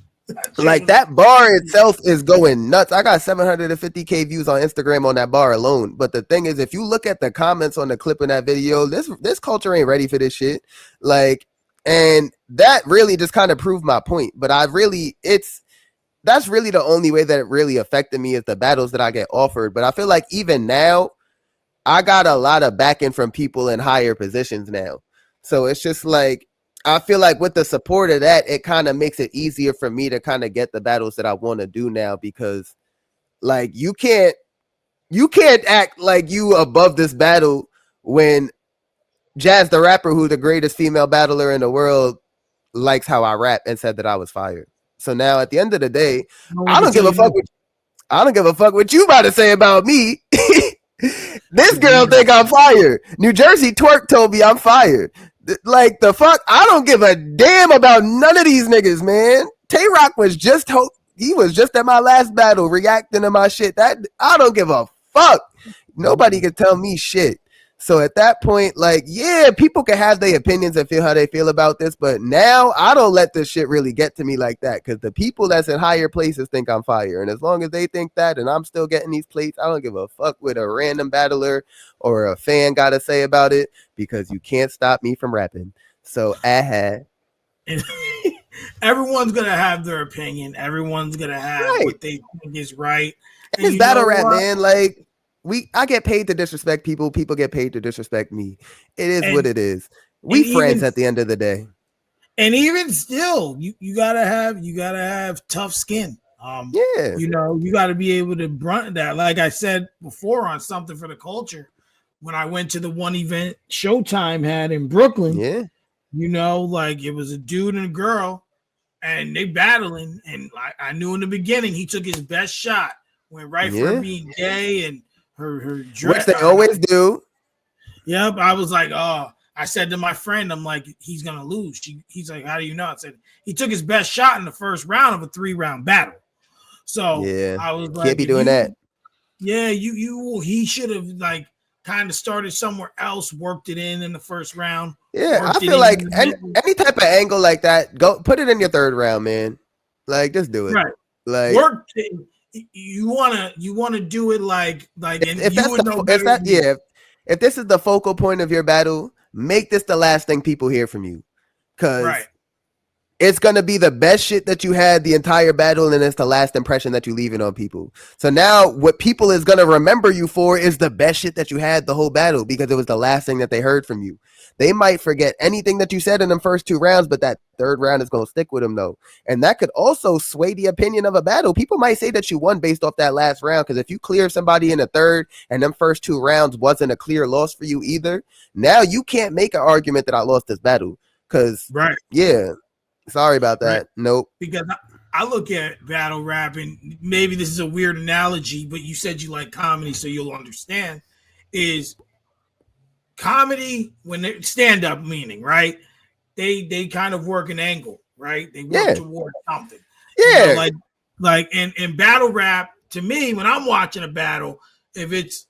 That bar itself is going nuts. I got 750K views on Instagram on that bar alone. But the thing is, if you look at the comments on the clip in that video, this culture ain't ready for this shit. Like, and that really just kind of proved my point. But that's really the only way that it really affected me is the battles that I get offered. But I feel like even now, I got a lot of backing from people in higher positions now. So it's just like, I feel like with the support of that, it kind of makes it easier for me to kind of get the battles that I want to do now, because like you can't act like you above this battle when Jazz the rapper, who's the greatest female battler in the world, likes how I rap and said that I was fired. So now at the end of the day, I don't give a fuck what you about to say about me. This girl think I'm fired. New Jersey Twerk told me I'm fired. Like, the fuck? I don't give a damn about none of these niggas, man. Tay-Rock was just at my last battle reacting to my shit. That I don't give a fuck. Nobody can tell me shit. So at that point, like, yeah, people can have their opinions and feel how they feel about this, but now I don't let this shit really get to me like that, because the people that's in higher places think I'm fire. And as long as they think that and I'm still getting these plates, I don't give a fuck what a random battler or a fan got to say about it, because you can't stop me from rapping. So, And everyone's going to have their opinion. Everyone's going to have what they think is right. And it's battle rap, man. Like, I get paid to disrespect people. People get paid to disrespect me. It is what it is. We friends at the end of the day. And even still, you gotta have tough skin. You know, you gotta be able to brunt that. Like I said before on Something for the Culture, when I went to the one event Showtime had in Brooklyn, you know, like it was a dude and a girl, and they battling, and I knew in the beginning he took his best shot, went right for her being gay and her dress, which they always do. Yep, I was like, oh, I said to my friend, I'm like, he's gonna lose. He's like, how do you know? I said he took his best shot in the first round of a 3-round battle. So I was like, can't be doing that. Yeah, he should have like kind of started somewhere else, worked it in the first round. Yeah, I feel like any type of angle like that, go put it in your third round, man. Like, just do it. Right. Like, work. You wanna do it like if this is the focal point of your battle, make this the last thing people hear from you, because it's gonna be the best shit that you had the entire battle, and it's the last impression that you leaving on people. So now what people is gonna remember you for is the best shit that you had the whole battle, because it was the last thing that they heard from you. They might forget anything that you said in them first 2 rounds, but that third round is going to stick with them, though. And that could also sway the opinion of a battle. People might say that you won based off that last round, because if you clear somebody in the third and them first 2 rounds wasn't a clear loss for you either, now you can't make an argument that I lost this battle. Because, sorry about that. Nope. Because I look at battle rap, and maybe this is a weird analogy, but you said you like comedy, so you'll understand, is comedy, when they stand up, meaning, right? They kind of work an angle, right? They work towards something. You know, like in battle rap, to me, when I'm watching a battle, if it's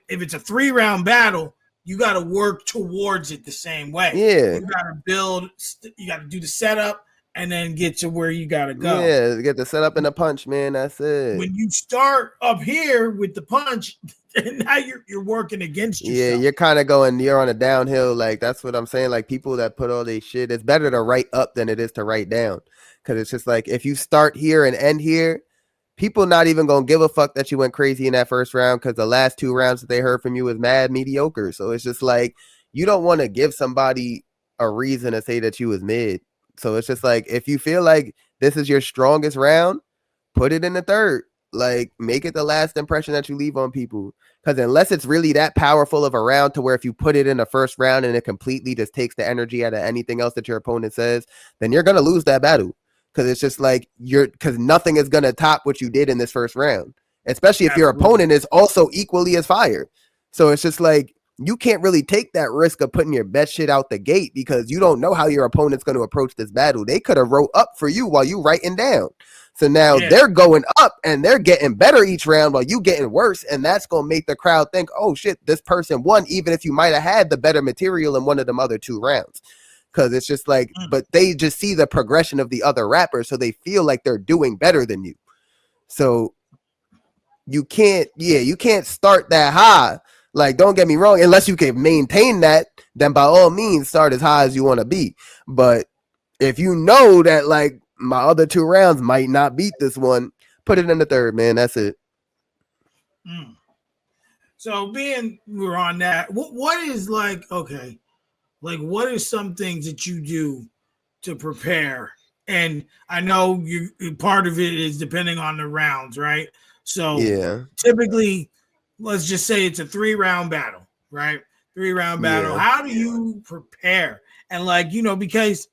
a 3-round battle, you got to work towards it the same way. You got to build, you got to do the setup and then get to where you got to go. Yeah, get the setup and the punch, man. That's it. When you start up here with the punch, now you're working against yourself. Yeah, you're kind of you're on a downhill. Like, that's what I'm saying. Like, people that put all their shit, it's better to write up than it is to write down. Because it's just like, if you start here and end here, people not even going to give a fuck that you went crazy in that first round, because the last 2 rounds that they heard from you was mad mediocre. So it's just like, you don't want to give somebody a reason to say that you was mid. So it's just like, if you feel like this is your strongest round, put it in the third. Like, make it the last impression that you leave on people. Because unless it's really that powerful of a round to where if you put it in the first round and it completely just takes the energy out of anything else that your opponent says, then you're going to lose that battle. Because it's just like, because nothing is going to top what you did in this first round, especially if your opponent is also equally as fire. So it's just like, you can't really take that risk of putting your best shit out the gate, because you don't know how your opponent's going to approach this battle. They could have wrote up for you while you writing down. So now they're going up and they're getting better each round while you getting worse. And that's going to make the crowd think, oh shit, this person won, even if you might have had the better material in one of them other 2 rounds. Because it's just like, but they just see the progression of the other rappers, so they feel like they're doing better than you. So you can't start that high. Like, don't get me wrong, unless you can maintain that, then by all means start as high as you want to be. But if you know that, like, my other 2 rounds might not beat this one, put it in the third, man. That's it. So we're on that, what is like, okay, like, what are some things that you do to prepare? And I know part of it is depending on the rounds, right? So typically, let's just say it's a 3-round battle, right? 3-round battle. How do you prepare? And like, you know, because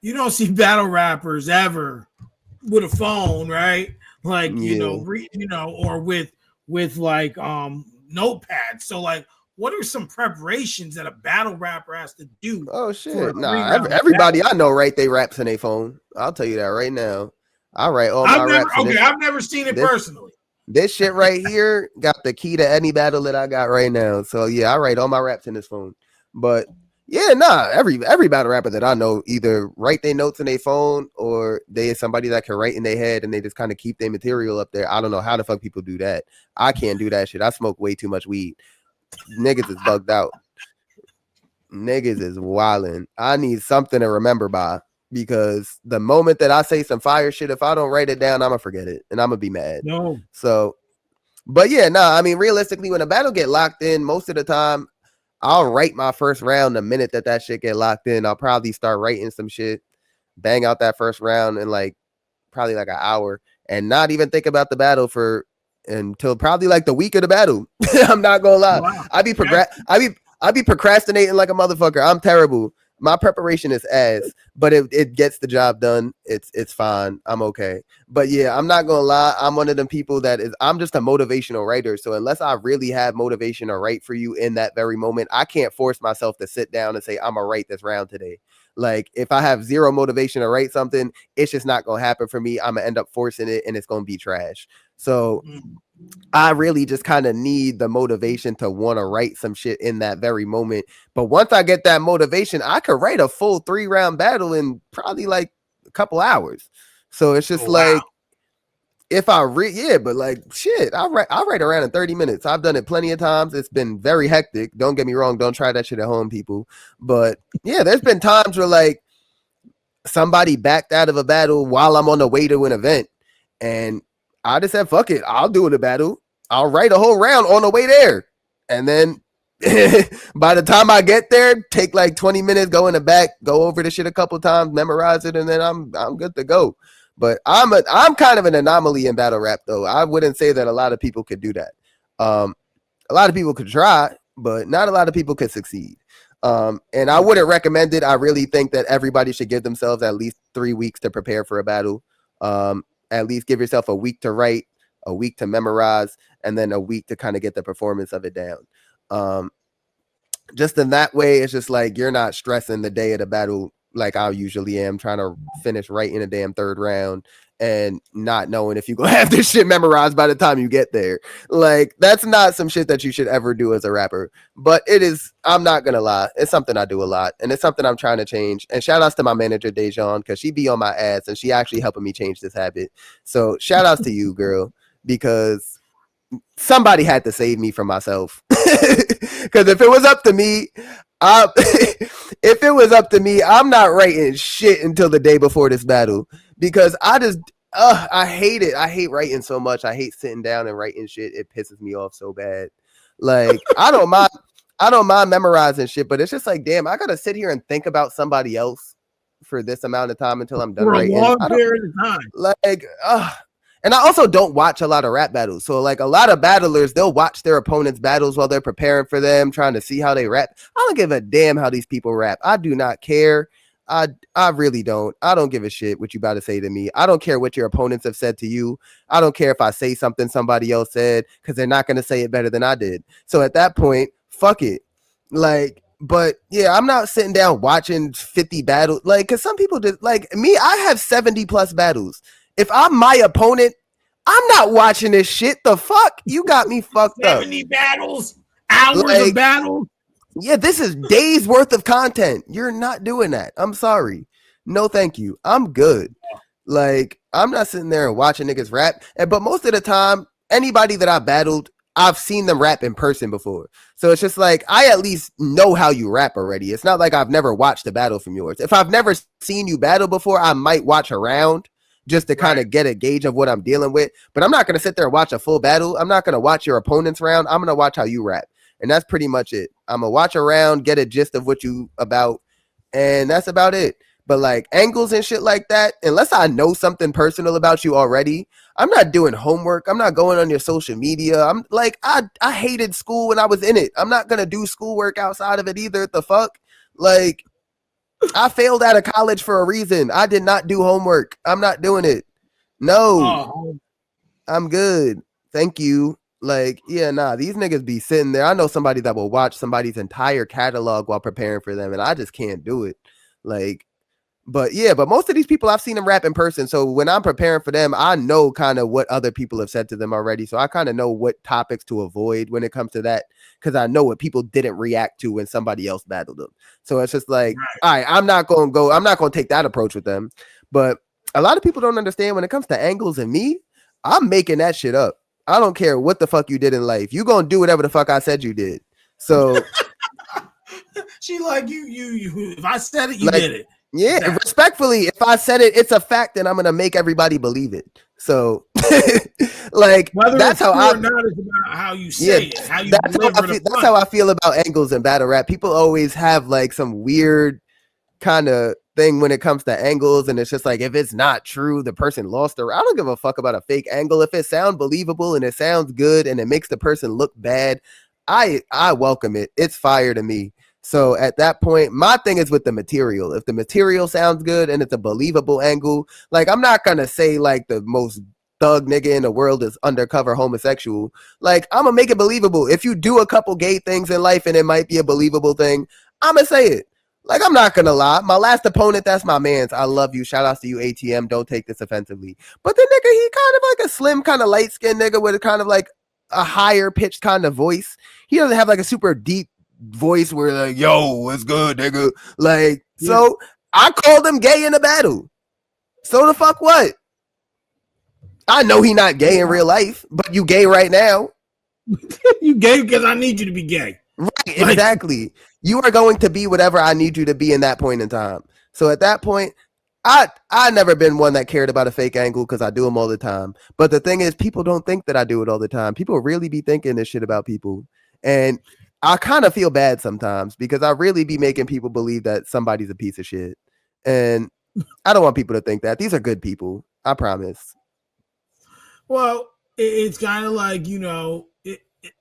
you don't see battle rappers ever with a phone, right? Like, you know, or with like notepads. So like, what are some preparations that a battle rapper has to do? Oh shit! Nah, everybody I know write they raps in their phone. I'll tell you that right now. I write all my raps. Okay, I've never seen it personally. This shit right here got the key to any battle that I got right now. So yeah, I write all my raps in this phone. But yeah, nah, every battle rapper that I know either write their notes in their phone or they is somebody that can write in their head and they just kind of keep their material up there. I don't know how the fuck people do that. I can't do that shit. I smoke way too much weed. Niggas is bugged out. Niggas is wildin'. I need something to remember by because the moment that I say some fire shit, if I don't write it down, I'm gonna forget it and I'm gonna be mad. No. So, but yeah, nah, I mean, realistically, when a battle get locked in, most of the time, I'll write my first round the minute that shit get locked in. I'll probably start writing some shit, bang out that first round in like probably like an hour and not even think about the battle for until probably like the week of the battle. I'm not gonna lie. Wow. I be procrastinating like a motherfucker. I'm terrible. My preparation is ass, but it gets the job done. It's fine. I'm okay. But yeah, I'm not gonna lie. I'm one of them people that is I'm just a motivational writer. So unless I really have motivation to write for you in that very moment, I can't force myself to sit down and say, I'm gonna write this round today. Like if I have zero motivation to write something, it's just not gonna happen for me. I'm gonna end up forcing it and it's gonna be trash. So I really just kind of need the motivation to want to write some shit in that very moment. But once I get that motivation, I could write a full 3-round battle in probably like a couple hours. So it's just like if I but like shit, I write around in 30 minutes. I've done it plenty of times. It's been very hectic. Don't get me wrong. Don't try that shit at home, people. But yeah, there's been times where like somebody backed out of a battle while I'm on the way to an event. And I just said, fuck it. I'll do the battle. I'll write a whole round on the way there. And then by the time I get there, take like 20 minutes, go in the back, go over the shit a couple times, memorize it, and then I'm good to go. But I'm kind of an anomaly in battle rap though. I wouldn't say that a lot of people could do that. A lot of people could try, but not a lot of people could succeed. And I wouldn't recommend it. I really think that everybody should give themselves at least 3 weeks to prepare for a battle. At least give yourself a week to write, a week to memorize, and then a week to kind of get the performance of it down. Just in that way, it's just like you're not stressing the day of the battle like I usually am, trying to finish right in a damn third round and not knowing if you're gonna have this shit memorized by the time you get there. Like that's not some shit that you should ever do as a rapper. But it is, I'm not gonna lie, it's something I do a lot and it's something I'm trying to change. And shout outs to my manager Dejan, because she be on my ass and she actually helping me change this habit. So shout outs to you, girl, because somebody had to save me from myself. Because if it was up to me, if it was up to me, I'm not writing shit until the day before this battle because I hate it. I hate writing so much. I hate sitting down and writing shit. It pisses me off so bad. Like I don't mind memorizing shit, but it's just like, damn, I gotta sit here and think about somebody else for this amount of time until I'm done writing. For a long period of time. Like, and I also don't watch a lot of rap battles. So like a lot of battlers, they'll watch their opponents' battles while they're preparing for them, trying to see how they rap. I don't give a damn how these people rap. I do not care. I really don't. I don't give a shit what you about to say to me. I don't care what your opponents have said to you. I don't care if I say something somebody else said because they're not going to say it better than I did. So at that point, fuck it. Like, but yeah, I'm not sitting down watching 50 battles. Like, because some people just like me, I have 70 plus battles. If I'm my opponent, I'm not watching this shit. The fuck? You got me fucked 70 battles, hours of battles. Yeah, this is days worth of content. You're not doing that. I'm sorry. No, thank you. I'm good. Like, I'm not sitting there and watching niggas rap. But most of the time, anybody that I battled, I've seen them rap in person before. So it's just like, I at least know how you rap already. It's not like I've never watched a battle from yours. If I've never seen you battle before, I might watch a round just to kind of get a gauge of what I'm dealing with. But I'm not going to sit there and watch a full battle. I'm not going to watch your opponent's round. I'm going to watch how you rap. And that's pretty much it. I'm going to watch a round, get a gist of what you about, and that's about it. But like angles and shit like that, unless I know something personal about you already, I'm not doing homework. I'm not going on your social media. I'm like, I hated school when I was in it. I'm not going to do schoolwork outside of it either. The fuck? Like, I failed out of college for a reason. I did not do homework. I'm not doing it. No, I'm good. Thank you. Like, yeah, nah, these niggas be sitting there. I know somebody that will watch somebody's entire catalog while preparing for them, and I just can't do it. Like, But yeah, but most of these people I've seen them rap in person. So when I'm preparing for them, I know kind of what other people have said to them already. So I kind of know what topics to avoid when it comes to that, because I know what people didn't react to when somebody else battled them. So it's just like, all right, I'm not going to take that approach with them. But a lot of people don't understand when it comes to angles and me, I'm making that shit up. I don't care what the fuck you did in life. You going to do whatever the fuck I said you did. So she like you if I said it, you did it. Yeah, exactly. Respectfully, if I said it, it's a fact, and I'm gonna make everybody believe it. So, like, whether that's how I. Not is about how you say it. How you that's how I feel about angles and battle rap. People always have like some weird kind of thing when it comes to angles, and it's just like, if it's not true, the person lost I don't give a fuck about a fake angle. If it sounds believable and it sounds good and it makes the person look bad, I welcome it. It's fire to me. So at that point, my thing is with the material. If the material sounds good and it's a believable angle, like, I'm not going to say like the most thug nigga in the world is undercover homosexual. Like, I'm going to make it believable. If you do a couple gay things in life and it might be a believable thing, I'm going to say it. Like, I'm not going to lie. My last opponent, that's my man's. I love you. Shout outs to you, ATM. Don't take this offensively. But the nigga, he kind of like a slim, kind of light-skinned nigga with a kind of like a higher pitched kind of voice. He doesn't have like a super deep voice where like, yo, what's good, nigga? Like, yeah. So I called him gay in a battle. So the fuck what? I know he not gay in real life, but you gay right now. You gay because I need you to be gay. Right, exactly. You are going to be whatever I need you to be in that point in time. So at that point, I never been one that cared about a fake angle because I do them all the time. But the thing is, people don't think that I do it all the time. People really be thinking this shit about people. And I kind of feel bad sometimes because I really be making people believe that somebody's a piece of shit. And I don't want people to think that. These are good people. I promise. Well, it's kind of like, you know,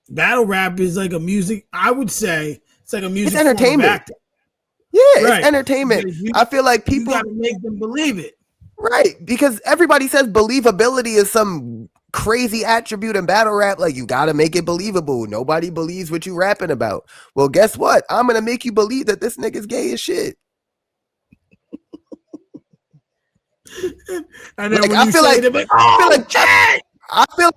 battle rap is like a music. I would say it's like a music. It's entertainment. Yeah, right. It's entertainment. I feel like people got to make them believe it. Right. Because everybody says believability is some crazy attribute in battle rap. Like, you got to make it believable. Nobody believes what you rapping about. Well, guess what? I'm going to make you believe that this nigga's gay as shit. And then like, I feel like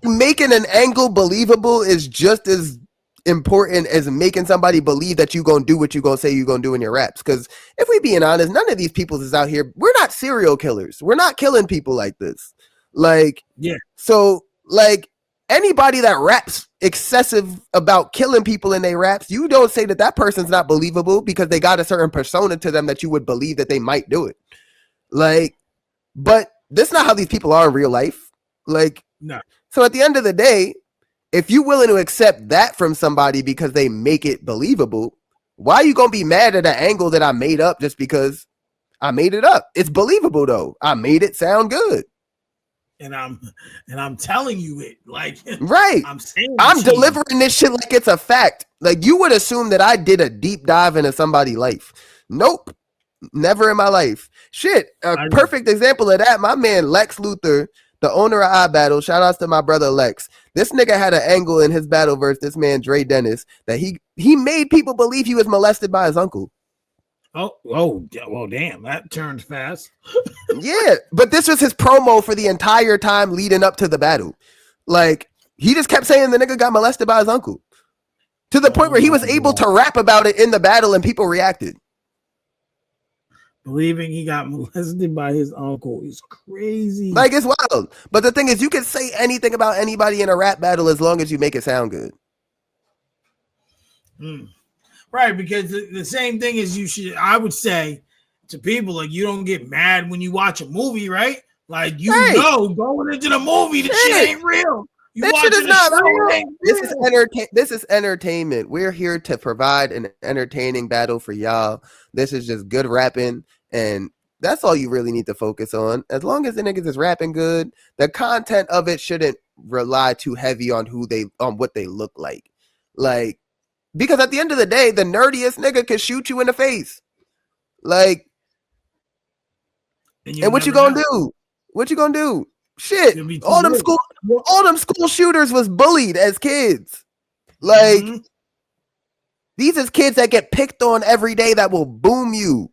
making an angle believable is just as important as making somebody believe that you're going to do what you're going to say you're going to do in your raps. Because if we being honest, none of these people is out here. We're not serial killers. We're not killing people like this. Like, yeah. So like anybody that raps excessive about killing people in their raps, you don't say that that person's not believable because they got a certain persona to them that you would believe that they might do it. Like, but that's not how these people are in real life. Like, no. So at the end of the day, if you're willing to accept that from somebody because they make it believable, why are you going to be mad at an angle that I made up just because I made it up? It's believable though. I made it sound good. And I'm telling you it, like, right. I'm delivering this shit like it's a fact. Like, you would assume that I did a deep dive into somebody's life. Nope. Never in my life. Shit. A perfect example of that, my man Lex Luthor, the owner of iBattle, shout outs to my brother Lex. This nigga had an angle in his battle versus this man Dre Dennis that he made people believe he was molested by his uncle. Oh, well, damn, that turned fast. Yeah, but this was his promo for the entire time leading up to the battle. Like, he just kept saying the nigga got molested by his uncle to the point where he was able to rap about it in the battle and people reacted. Believing he got molested by his uncle is crazy. Like, it's wild. But the thing is, you can say anything about anybody in a rap battle as long as you make it sound good. Right, because the same thing is I would say to people, like, you don't get mad when you watch a movie, right? Like, you know going into the movie, the shit ain't real. This shit is not real. This is entertainment. We're here to provide an entertaining battle for y'all. This is just good rapping, and that's all you really need to focus on. As long as the niggas is rapping good, the content of it shouldn't rely too heavy on what they look like. Like, because at the end of the day, the nerdiest nigga can shoot you in the face. Like, and what you gonna do? What you gonna do? Shit, all them school shooters was bullied as kids. Like, these is kids that get picked on every day that will boom you.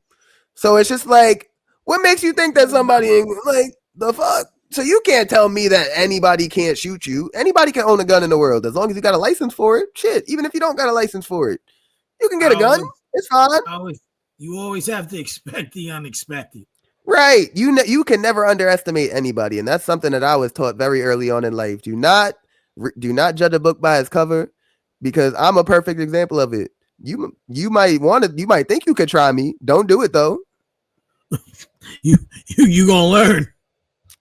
So it's just like, What makes you think that somebody ain't like the fuck? So you can't tell me that anybody can't shoot you. Anybody can own a gun in the world as long as you got a license for it. Shit, even if you don't got a license for it, you can get a gun. It's fine. You always have to expect the unexpected. Right. You can never underestimate anybody, and that's something that I was taught very early on in life. Do not judge a book by its cover, because I'm a perfect example of it. You might think you could try me. Don't do it though. you gonna learn.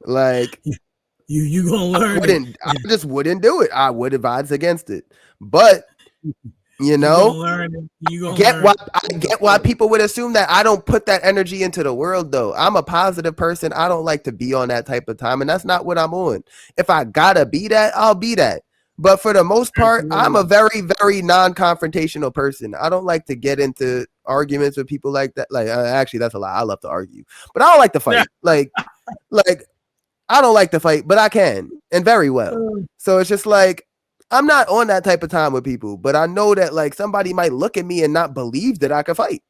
Like you gonna learn. I just wouldn't do it. I would advise against it. But you know, I get why people would assume that I don't put that energy into the world though. I'm a positive person. I don't like to be on that type of time, and that's not what I'm on. If I gotta be that, I'll be that. But for the most part, I'm a very, very non-confrontational person. I don't like to get into arguments with people like that. Like, actually, that's a lie. I love to argue, but I don't like to fight. Like I don't like to fight, but I can, and very well. So it's just like, I'm not on that type of time with people, but I know that like somebody might look at me and not believe that I could fight,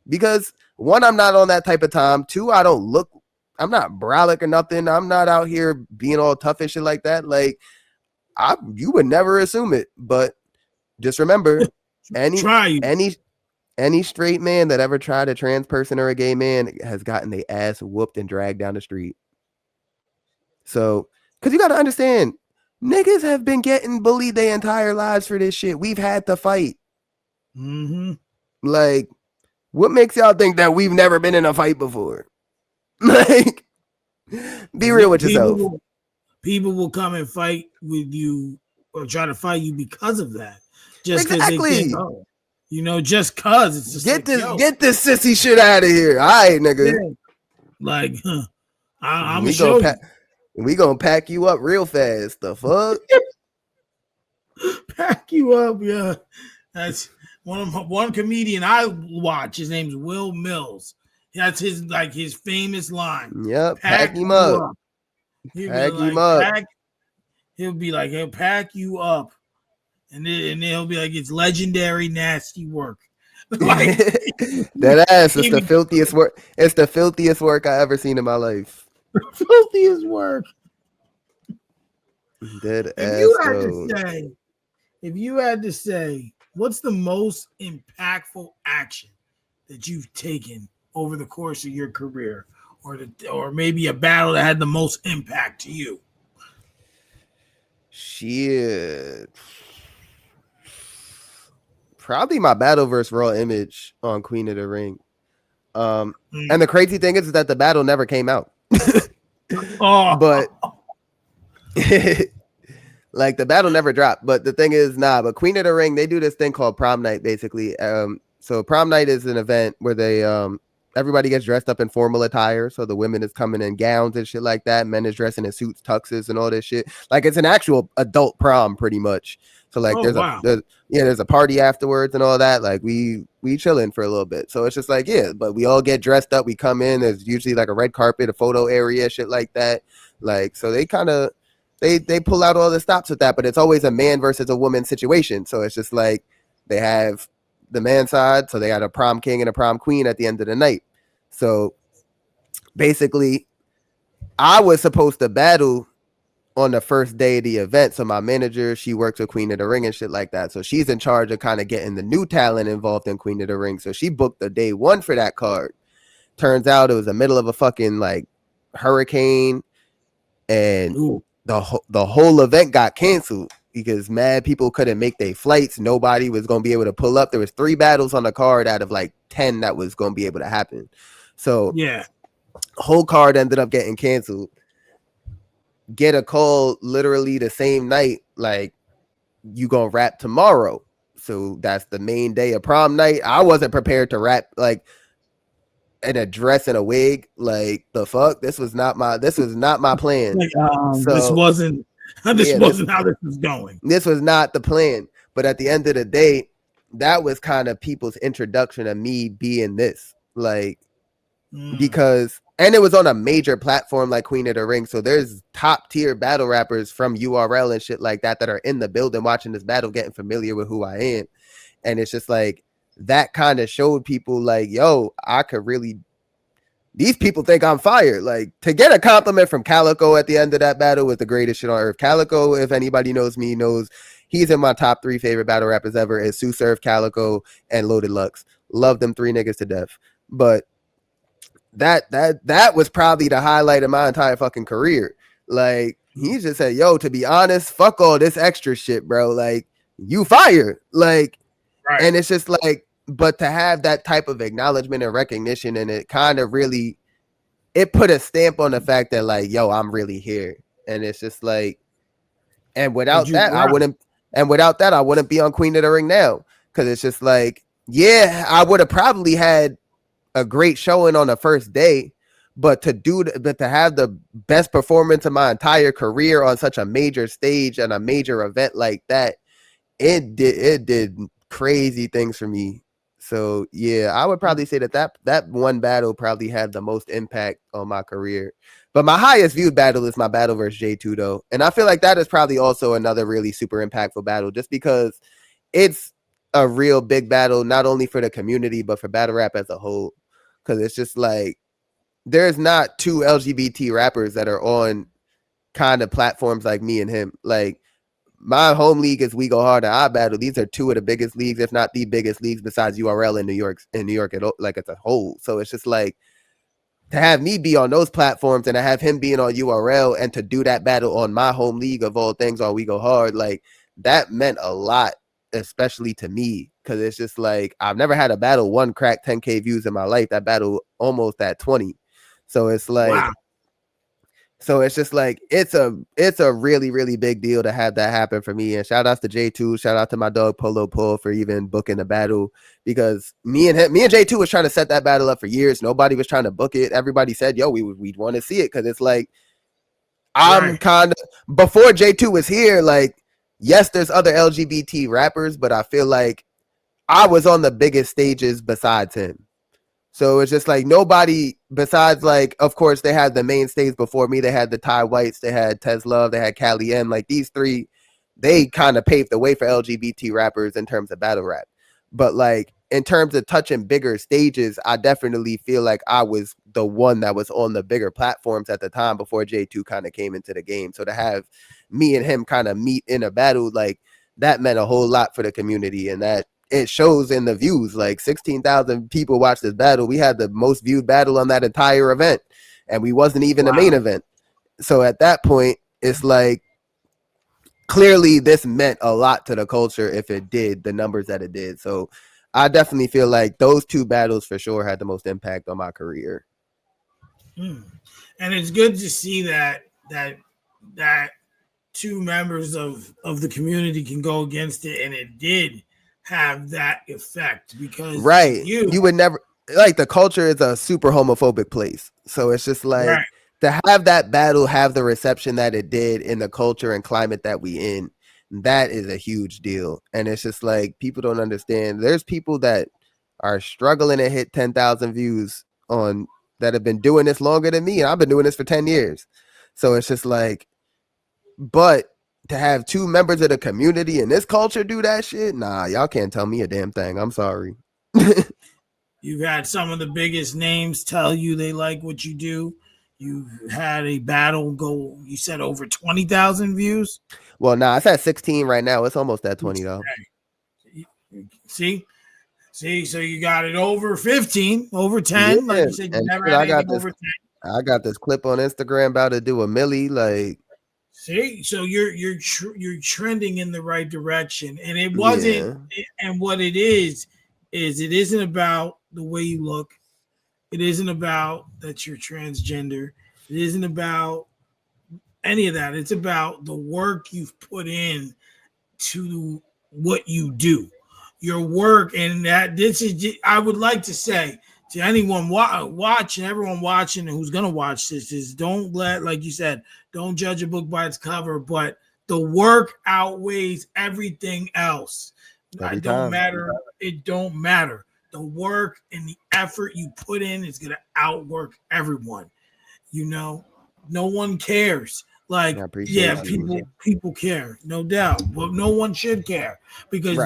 because one, I'm not on that type of time. Two, I'm not brolic or nothing. I'm not out here being all tough and shit like that. Like, you would never assume it, but just remember, any straight man that ever tried a trans person or a gay man has gotten their ass whooped and dragged down the street. So, because you got to understand, niggas have been getting bullied their entire lives for this shit. We've had to fight. Mm-hmm. Like, what makes y'all think that we've never been in a fight before? Like, be real with yourself. People will come and fight with you or try to fight you because of that. Just exactly. They think, oh, just cause it's just get this sissy shit out of here. All right, nigga. Yeah. Like, I'm gonna show you. We gonna pack you up real fast. The fuck? Pack you up, yeah. That's one comedian I watch. His name's Will Mills. That's his famous line. Yep, pack him up. He'll be like, he'll pack you up, and then he'll be like, it's legendary nasty work. Like, that ass is the filthiest work. It's the filthiest work I ever seen in my life. Filthiest work. Dead if ass. If you had to say, what's the most impactful action that you've taken over the course of your career, or maybe a battle that had the most impact to you? Shit. Probably my battle versus Wrld Image on Queen of the Ring. And the crazy thing is that the battle never came out. But like, the battle never dropped. But the thing is, but Queen of the Ring, they do this thing called prom night, basically. So prom night is an event where they everybody gets dressed up in formal attire. So the women is coming in gowns and shit like that. Men is dressing in suits, tuxes, and all this shit. Like, it's an actual adult prom, pretty much. So like, there's a party afterwards and all that. Like, we chilling for a little bit. So it's just like, yeah, but we all get dressed up. We come in. There's usually like a red carpet, a photo area, shit like that. Like, so they kind of they pull out all the stops with that, but it's always a man versus a woman situation. So it's just like, they have the man side, so they got a prom king and a prom queen at the end of the night. So basically, I was supposed to battle on the first day of the event. So my manager, she works with Queen of the Ring and shit like that. So she's in charge of kind of getting the new talent involved in Queen of the Ring. So she booked the day one for that card. Turns out it was the middle of a fucking like hurricane, and the whole event got canceled because mad people couldn't make their flights. Nobody was going to be able to pull up. There was 3 battles on the card out of like 10 that was going to be able to happen. So yeah, whole card ended up getting canceled. Get a call literally the same night, like, you gonna rap tomorrow. So that's the main day of prom night. I wasn't prepared to rap like in a dress and a wig. Like, the fuck? This was not my plan. Like, this wasn't how this was going. This was not the plan. But at the end of the day, that was kind of people's introduction of me being this. Like, because, and it was on a major platform like Queen of the Ring. So there's top tier battle rappers from URL and shit like that are in the building watching this battle, getting familiar with who I am. And it's just like, that kind of showed people like, yo, I could really these people think I'm fired. Like, to get a compliment from Calico at the end of that battle was the greatest shit on earth. Calico, if anybody knows me, knows he's in my top 3 favorite battle rappers ever. Is Sue Surf, Calico, and Loaded Lux. Love them 3 niggas to death. But that was probably the highlight of my entire fucking career. Like, he just said, yo, to be honest, fuck all this extra shit, bro. Like, you fired. Like, right. And it's just like, but to have that type of acknowledgement and recognition, and it kind of really, it put a stamp on the fact that, like, yo, I'm really here. And it's just like, and without that, I wouldn't be on Queen of the Ring now. Cause it's just like, yeah, I would have probably had a great showing on the first day, but to have the best performance of my entire career on such a major stage and a major event like that, it did crazy things for me. So yeah, I would probably say that one battle probably had the most impact on my career. But my highest viewed battle is my battle versus J2 though. And I feel like that is probably also another really super impactful battle, just because it's a real big battle, not only for the community, but for battle rap as a whole. Because it's just like, there's not 2 LGBT rappers that are on kind of platforms like me and him. Like, my home league is We Go Hard and I Battle. These are 2 of the biggest leagues, if not the biggest leagues, besides URL in New York, like as a whole. So it's just like, to have me be on those platforms and to have him being on URL and to do that battle on my home league of all things on We Go Hard, like, that meant a lot, especially to me, because it's just like, I've never had a battle one crack 10K views in my life. That battle almost at 20. So it's like, wow. So it's just like, it's a really, really big deal to have that happen for me. And shout outs to J2, shout out to my dog Polo Paul for even booking the battle, because me and J2 was trying to set that battle up for years. Nobody was trying to book it. Everybody said, yo, we'd want to see it, because it's like, I'm kind of, before J2 was here, like, yes, there's other LGBT rappers, but I feel like I was on the biggest stages besides him. So it's just like, nobody besides, like, of course, they had the mainstays before me. They had the Ty Whites, they had Tez Love, they had Cali M. Like, these 3, they kind of paved the way for LGBT rappers in terms of battle rap. But like, in terms of touching bigger stages, I definitely feel like I was the one that was on the bigger platforms at the time before J2 kind of came into the game. So to have me and him kind of meet in a battle, like, that meant a whole lot for the community, and that it shows in the views. Like, 16,000 people watched this battle. We had the most viewed battle on that entire event, and we wasn't even the main event. So at that point, it's like, clearly this meant a lot to the culture if it did the numbers that it did. So I definitely feel like those 2 battles for sure had the most impact on my career. And it's good to see that 2 members of the community can go against it, and it did have that effect, because you would never, like, the culture is a super homophobic place. So it's just like, to have that battle have the reception that it did in the culture and climate that we in, that is a huge deal. And it's just like, people don't understand. There's people that are struggling to hit 10,000 views on, that have been doing this longer than me, and I've been doing this for 10 years. So it's just like, but to have 2 members of the community in this culture do that shit, nah, y'all can't tell me a damn thing. I'm sorry. You've had some of the biggest names tell you they like what you do. You've had a battle go, you said, over 20,000 views? Well, nah, it's at 16 right now. It's almost at 20 though. See, so you got it over 15, over 10. Yeah. Like you said, you never had anything over 10. I got this clip on Instagram about to do a milli. Like, see, so you're trending in the right direction, and it wasn't. And what it is it isn't about the way you look. It isn't about that you're transgender. It isn't about any of that. It's about the work you've put in to what you do, your work, and that this is. I would like to say to anyone watching, everyone watching, who's gonna watch this, is don't let, like you said, don't judge a book by its cover, but the work outweighs everything else. It don't matter. It don't matter. The work and the effort you put in is gonna outwork everyone. You know, no one cares. Like, people care, no doubt, but no one should care, because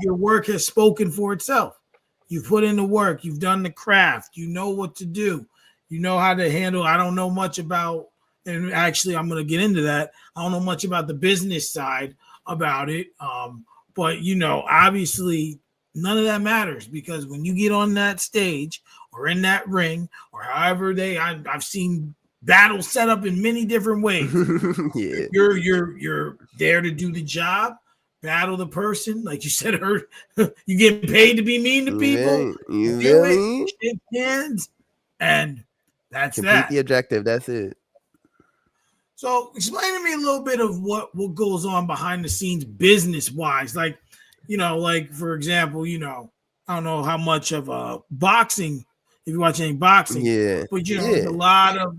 your work has spoken for itself. You put in the work, you've done the craft, you know what to do. You know how to handle. I don't know much about, and actually, I'm going to get into that. I don't know much about the business side about it. But obviously, none of that matters because when you get on that stage or in that ring or however I've seen battles set up in many different ways. Yeah. You're there to do the job, battle the person, like you said. You get paid to be mean to people. You Do feel it, me? shake hands, and that's Complete that. the objective. That's it. So explain to me a little bit of what goes on behind the scenes business wise. Like, like for example, I don't know how much of boxing, if you watch any boxing, Yeah. but there's Yeah. a lot of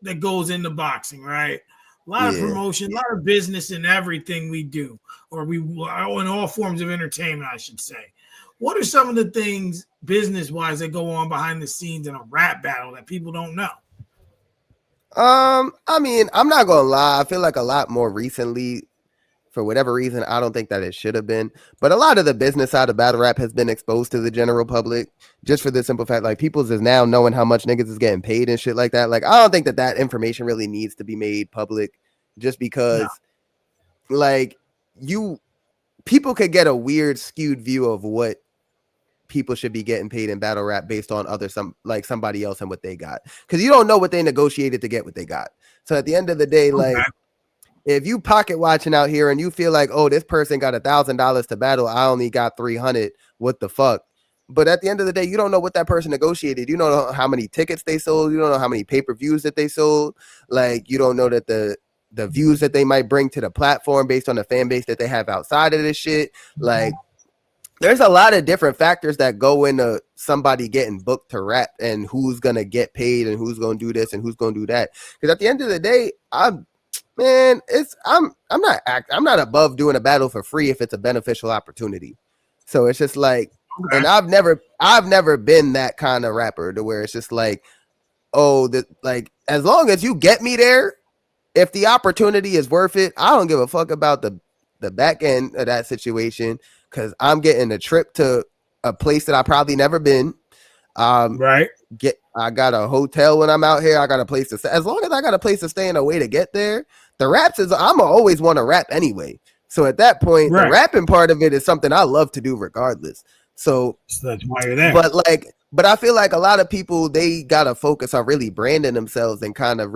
that goes into boxing, right? A lot of Yeah. promotion, a lot of business in everything we do, or in all forms of entertainment, I should say. What are some of the things business wise that go on behind the scenes in a rap battle that people don't know? I mean, I'm not gonna lie. I feel like a lot more recently, for whatever reason, I don't think that it should have been. But a lot of the business side of battle rap has been exposed to the general public, just for the simple fact, like people is now knowing how much niggas is getting paid and shit like that. Like, I don't think that information really needs to be made public, just because, like, people could get a weird, skewed view of what people should be getting paid in battle rap based on somebody else and what they got, because you don't know what they negotiated to get what they got. So at the end of the day, like, if you pocket watching out here and you feel like, oh, this person got $1,000 to battle, I only got 300, what the fuck? But at the end of the day, you don't know what that person negotiated. You don't know how many tickets they sold. You don't know how many pay-per-views that they sold. Like, you don't know that the views that they might bring to the platform based on the fan base that they have outside of this shit. Like, there's a lot of different factors that go into somebody getting booked to rap and who's gonna get paid and who's gonna do this and who's gonna do that. Because at the end of the day, I'm not above doing a battle for free if it's a beneficial opportunity. So it's just like, and I've never been that kind of rapper to where it's just like, like, as long as you get me there, if the opportunity is worth it, I don't give a fuck about the back end of that situation, because I'm getting a trip to a place that I probably never been. Right. I got a hotel when I'm out here. I got a place to stay. As long as I got a place to stay and a way to get there, the raps is I'm always want to rap anyway. So at that point, the rapping part of it is something I love to do regardless. So that's why you're there. But I feel like a lot of people, they gotta focus on really branding themselves and kind of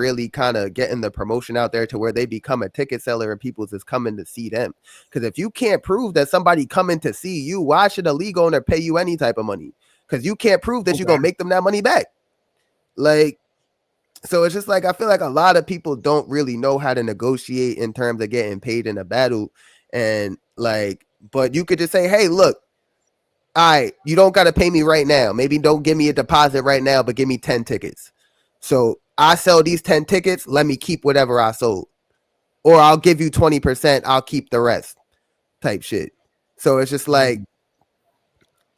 getting the promotion out there to where they become a ticket seller and people is coming to see them. Because if you can't prove that somebody coming to see you, why should a league owner pay you any type of money? Because you can't prove that you're gonna make them that money back. Like, so it's just like, I feel like a lot of people don't really know how to negotiate in terms of getting paid in a battle. And like, but you could just say, hey, look, all right, you don't got to pay me right now. Maybe don't give me a deposit right now, but give me 10 tickets. So I sell these 10 tickets. Let me keep whatever I sold. Or I'll give you 20%. I'll keep the rest type shit. So it's just like,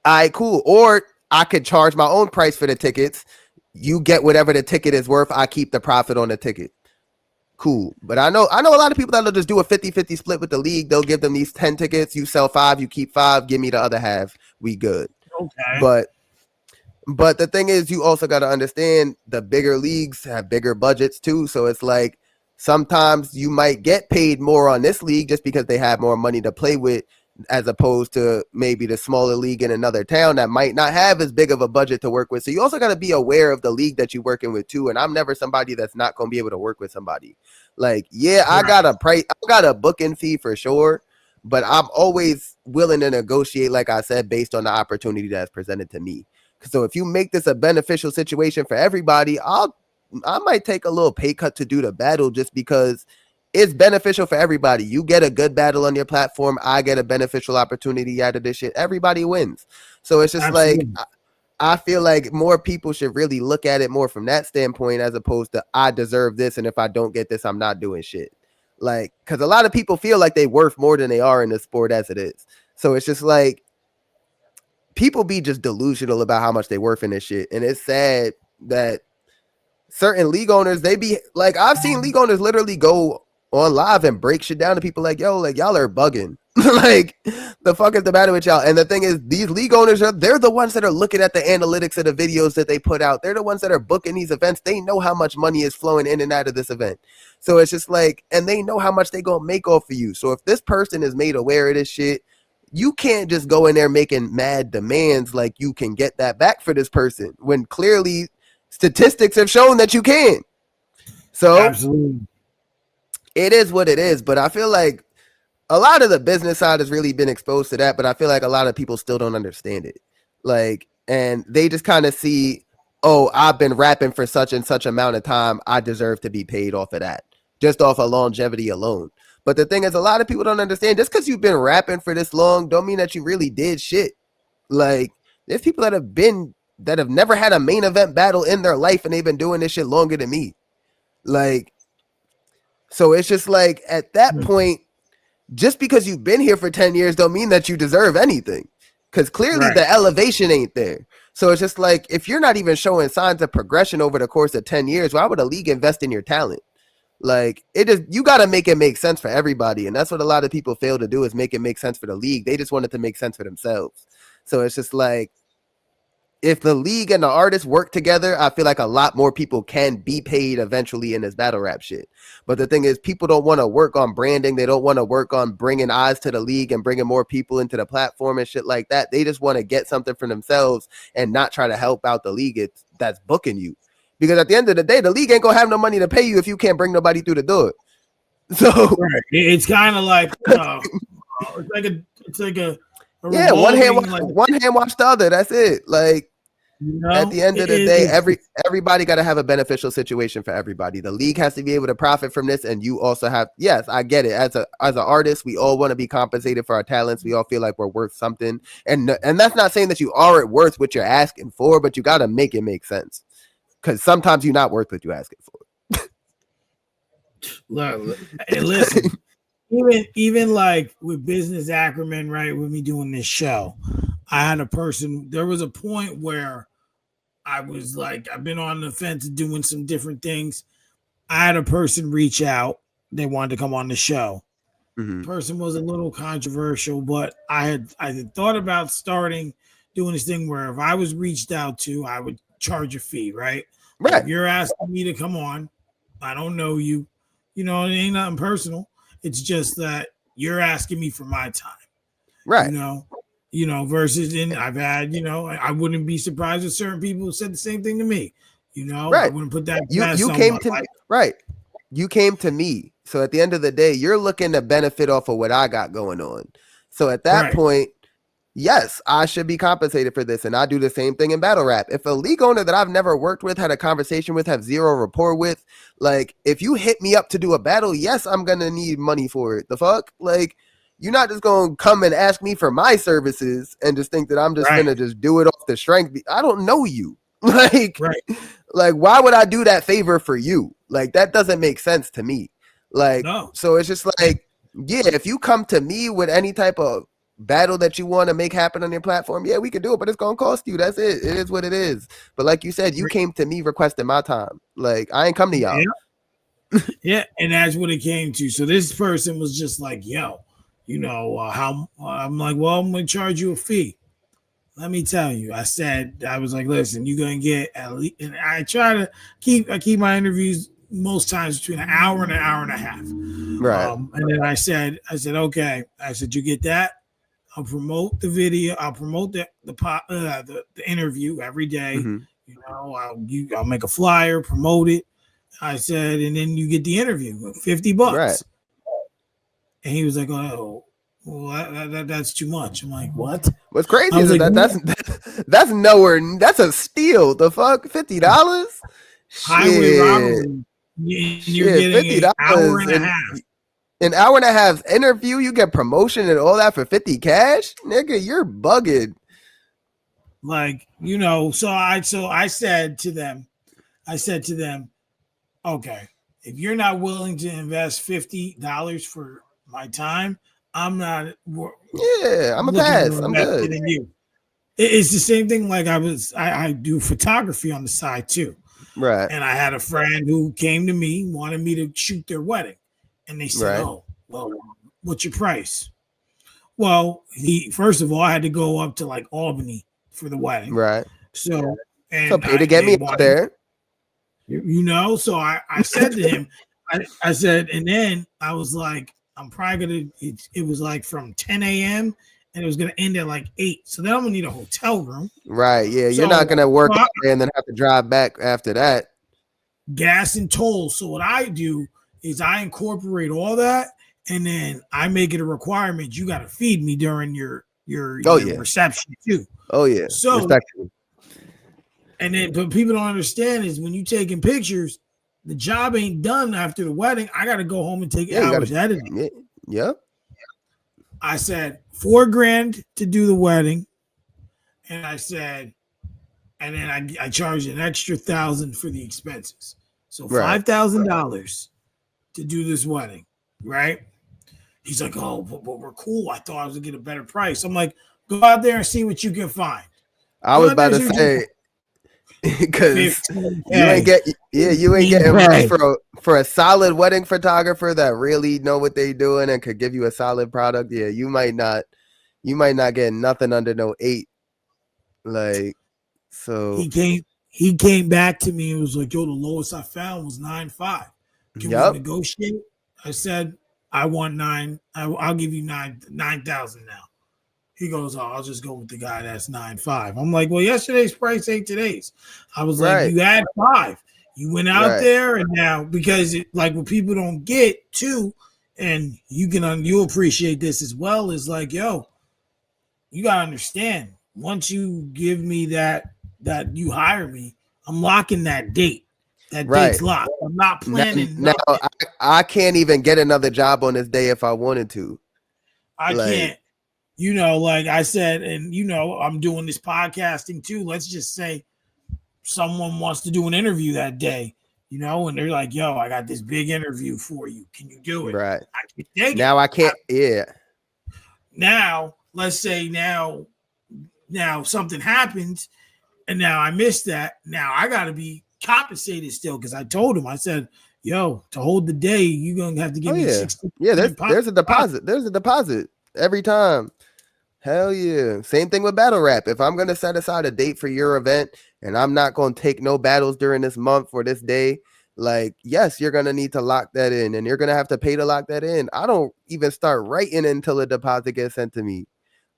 all right, cool. Or I could charge my own price for the tickets. You get whatever the ticket is worth. I keep the profit on the ticket. Cool. But I know a lot of people that'll just do a 50-50 split with the league. They'll give them these 10 tickets. You sell 5, you keep 5, give me the other half. We good. Okay. But the thing is, you also got to understand the bigger leagues have bigger budgets too. So it's like, sometimes you might get paid more on this league just because they have more money to play with, as opposed to maybe the smaller league in another town that might not have as big of a budget to work with. So you also got to be aware of the league that you're working with too. And I'm never somebody that's not going to be able to work with somebody. Like, yeah, I got a booking fee for sure, but I'm always willing to negotiate, like I said, based on the opportunity that's presented to me. So if you make this a beneficial situation for everybody, I might take a little pay cut to do the battle just because it's beneficial for everybody. You get a good battle on your platform. I get a beneficial opportunity out of this shit. Everybody wins. So it's just like, I feel like more people should really look at it more from that standpoint, as opposed to I deserve this, and if I don't get this, I'm not doing shit. Like, because a lot of people feel like they worth more than they are in the sport as it is. So it's just like, people be just delusional about how much they worth in this shit. And it's sad that certain league owners, they be like, I've seen league owners literally go on live and break shit down to people like, yo, like, y'all are bugging. Like, the fuck is the matter with y'all? And the thing is, these league owners they're the ones that are looking at the analytics of the videos that they put out. They're the ones that are booking these events. They know how much money is flowing in and out of this event. So it's just like, and they know how much they gonna make off of you. So if this person is made aware of this shit, you can't just go in there making mad demands like you can get that back for this person when clearly statistics have shown that you can. So Absolutely. It is what it is. But I feel like a lot of the business side has really been exposed to that, but I feel like a lot of people still don't understand it. Like, and they just kind of see, oh, I've been rapping for such and such amount of time, I deserve to be paid off of that, just off of longevity alone. But the thing is, a lot of people don't understand, just because you've been rapping for this long don't mean that you really did shit. Like, there's people that have never had a main event battle in their life, and they've been doing this shit longer than me. Like, so it's just like, at that point, just because you've been here for 10 years don't mean that you deserve anything, because clearly the elevation ain't there. So it's just like, if you're not even showing signs of progression over the course of 10 years, why would a league invest in your talent? Like, you got to make it make sense for everybody. And that's what a lot of people fail to do, is make it make sense for the league. They just want it to make sense for themselves. So it's just like, if the league and the artists work together, I feel like a lot more people can be paid eventually in this battle rap shit. But the thing is, people don't want to work on branding. They don't want to work on bringing eyes to the league and bringing more people into the platform and shit like that. They just want to get something for themselves and not try to help out the league that's booking you. Because at the end of the day, the league ain't going to have no money to pay you if you can't bring nobody through the door. So it's kind of like, it's like a yeah, one hand wash the other. That's it. Like, at the end of the day, everybody got to have a beneficial situation for everybody. The league has to be able to profit from this, and you also have. Yes, I get it. As an artist, we all want to be compensated for our talents. We all feel like we're worth something, and that's not saying that you aren't worth what you're asking for, but you got to make it make sense, because sometimes you're not worth what you're asking for. Look, and listen. Even like with business acumen, right? With me doing this show, I had a person. There was a point where I was like, I've been on the fence doing some different things. I had a person reach out. They wanted to come on the show. Mm-hmm. The person was a little controversial, but I had thought about doing this thing where if I was reached out to, I would charge a fee, right? Right. If you're asking me to come on, I don't know you. You know, it ain't nothing personal. It's just that you're asking me for my time, right? You know. Versus, I've had, I wouldn't be surprised if certain people said the same thing to me. Right? I wouldn't put that. You came to me, right? You came to me. So at the end of the day, you're looking to benefit off of what I got going on. So at that point, yes, I should be compensated for this, and I do the same thing in battle rap. If a league owner that I've never worked with, had a conversation with, have zero rapport with, like, if you hit me up to do a battle, yes, I'm gonna need money for it. The fuck? Like, you're not just gonna come and ask me for my services and just think that I'm just gonna just do it off the strength. I don't know you. Like, why would I do that favor for you? Like, that doesn't make sense to me. Like, so it's just like, yeah, if you come to me with any type of battle that you want to make happen on your platform, yeah, we can do it, but it's gonna cost you. That's it. It is what it is. But like you said, you came to me requesting my time. Like, I ain't come to y'all. Yeah, and that's what it came to. So this person was just like, yo, how I'm like, well, I'm gonna charge you a fee. Let me tell you, I was like, listen, you're gonna get at least, and I try to keep my interviews most times between an hour and a half. Right. And then I said, okay. I said, you get that? I'll promote the video. I'll promote the interview every day. Mm-hmm. I'll make a flyer, promote it. I said, and then you get the interview with $50. Right. And he was like, oh, well, that's too much. I'm like, what? What's crazy is like, that's nowhere. That's a steal. The fuck, $50? Highway robbery. You're getting $50 an hour and a half. An hour and a half interview, you get promotion and all that for 50 cash? Nigga, you're bugging. Like, so I said to them, okay, if you're not willing to invest $50 for my time, I'm not. Yeah, I'm a pass. I'm good. In you. It's the same thing. Like I do photography on the side too. Right. And I had a friend who came to me, wanted me to shoot their wedding. And they said, oh, well, what's your price? Well, he first of all, I had to go up to like Albany for the wedding. Right. So So and pay to get me out there. So I said to him, I said, and then I was like, I'm probably gonna. It was like from 10 a.m. and it was gonna end at like 8. So then I'm gonna need a hotel room. Right. Yeah. You're So not gonna work out there and then have to drive back after that. gas and tolls. So what I do is I incorporate all that, and then I make it a requirement. You got to feed me during your reception too. Oh yeah. So Respectfully. and then, but people don't understand is when you taking pictures, the job ain't done after the wedding. I got to go home and take hours editing. Yep. I said $4,000 to do the wedding, and I said, and then I charged an extra $1,000 for the expenses. So $5,000 to do this wedding, right? He's like, oh, but we're cool. I thought I was gonna get a better price. I'm like, go out there and see what you can find. I was about to say, because you ain't getting much for a solid wedding photographer that really know what they doing and could give you a solid product. Yeah, you might not get nothing under no 8. Like, so he came back to me and was like, yo, the lowest I found was 9.5. Can we negotiate? I said, I want 9. I'll give you 9,000 now. He goes, oh, I'll just go with the guy that's 9.5. I'm like, well, yesterday's price ain't today's. I was like, you had 5. You went out there, and now because like what people don't get too, and you appreciate this as well, is like, yo, you gotta understand. Once you give me that you hire me, I'm locking that date. That date's locked. I'm not planning. Now I can't even get another job on this day if I wanted to. I can't. Like I said, and I'm doing this podcasting too. Let's just say someone wants to do an interview that day, and they're like, yo, I got this big interview for you. Can you do it? Right. I can't. Yeah. Now, let's say now something happens and now I missed that. Now I got to be compensated still because I told him, I said, yo, to hold the day, you're going to have to give me 60. Yeah, there's a deposit. There's a deposit every time. Hell yeah. Same thing with battle rap. If I'm going to set aside a date for your event and I'm not going to take no battles during this month or this day, like, yes, you're going to need to lock that in and you're going to have to pay to lock that in. I don't even start writing until a deposit gets sent to me.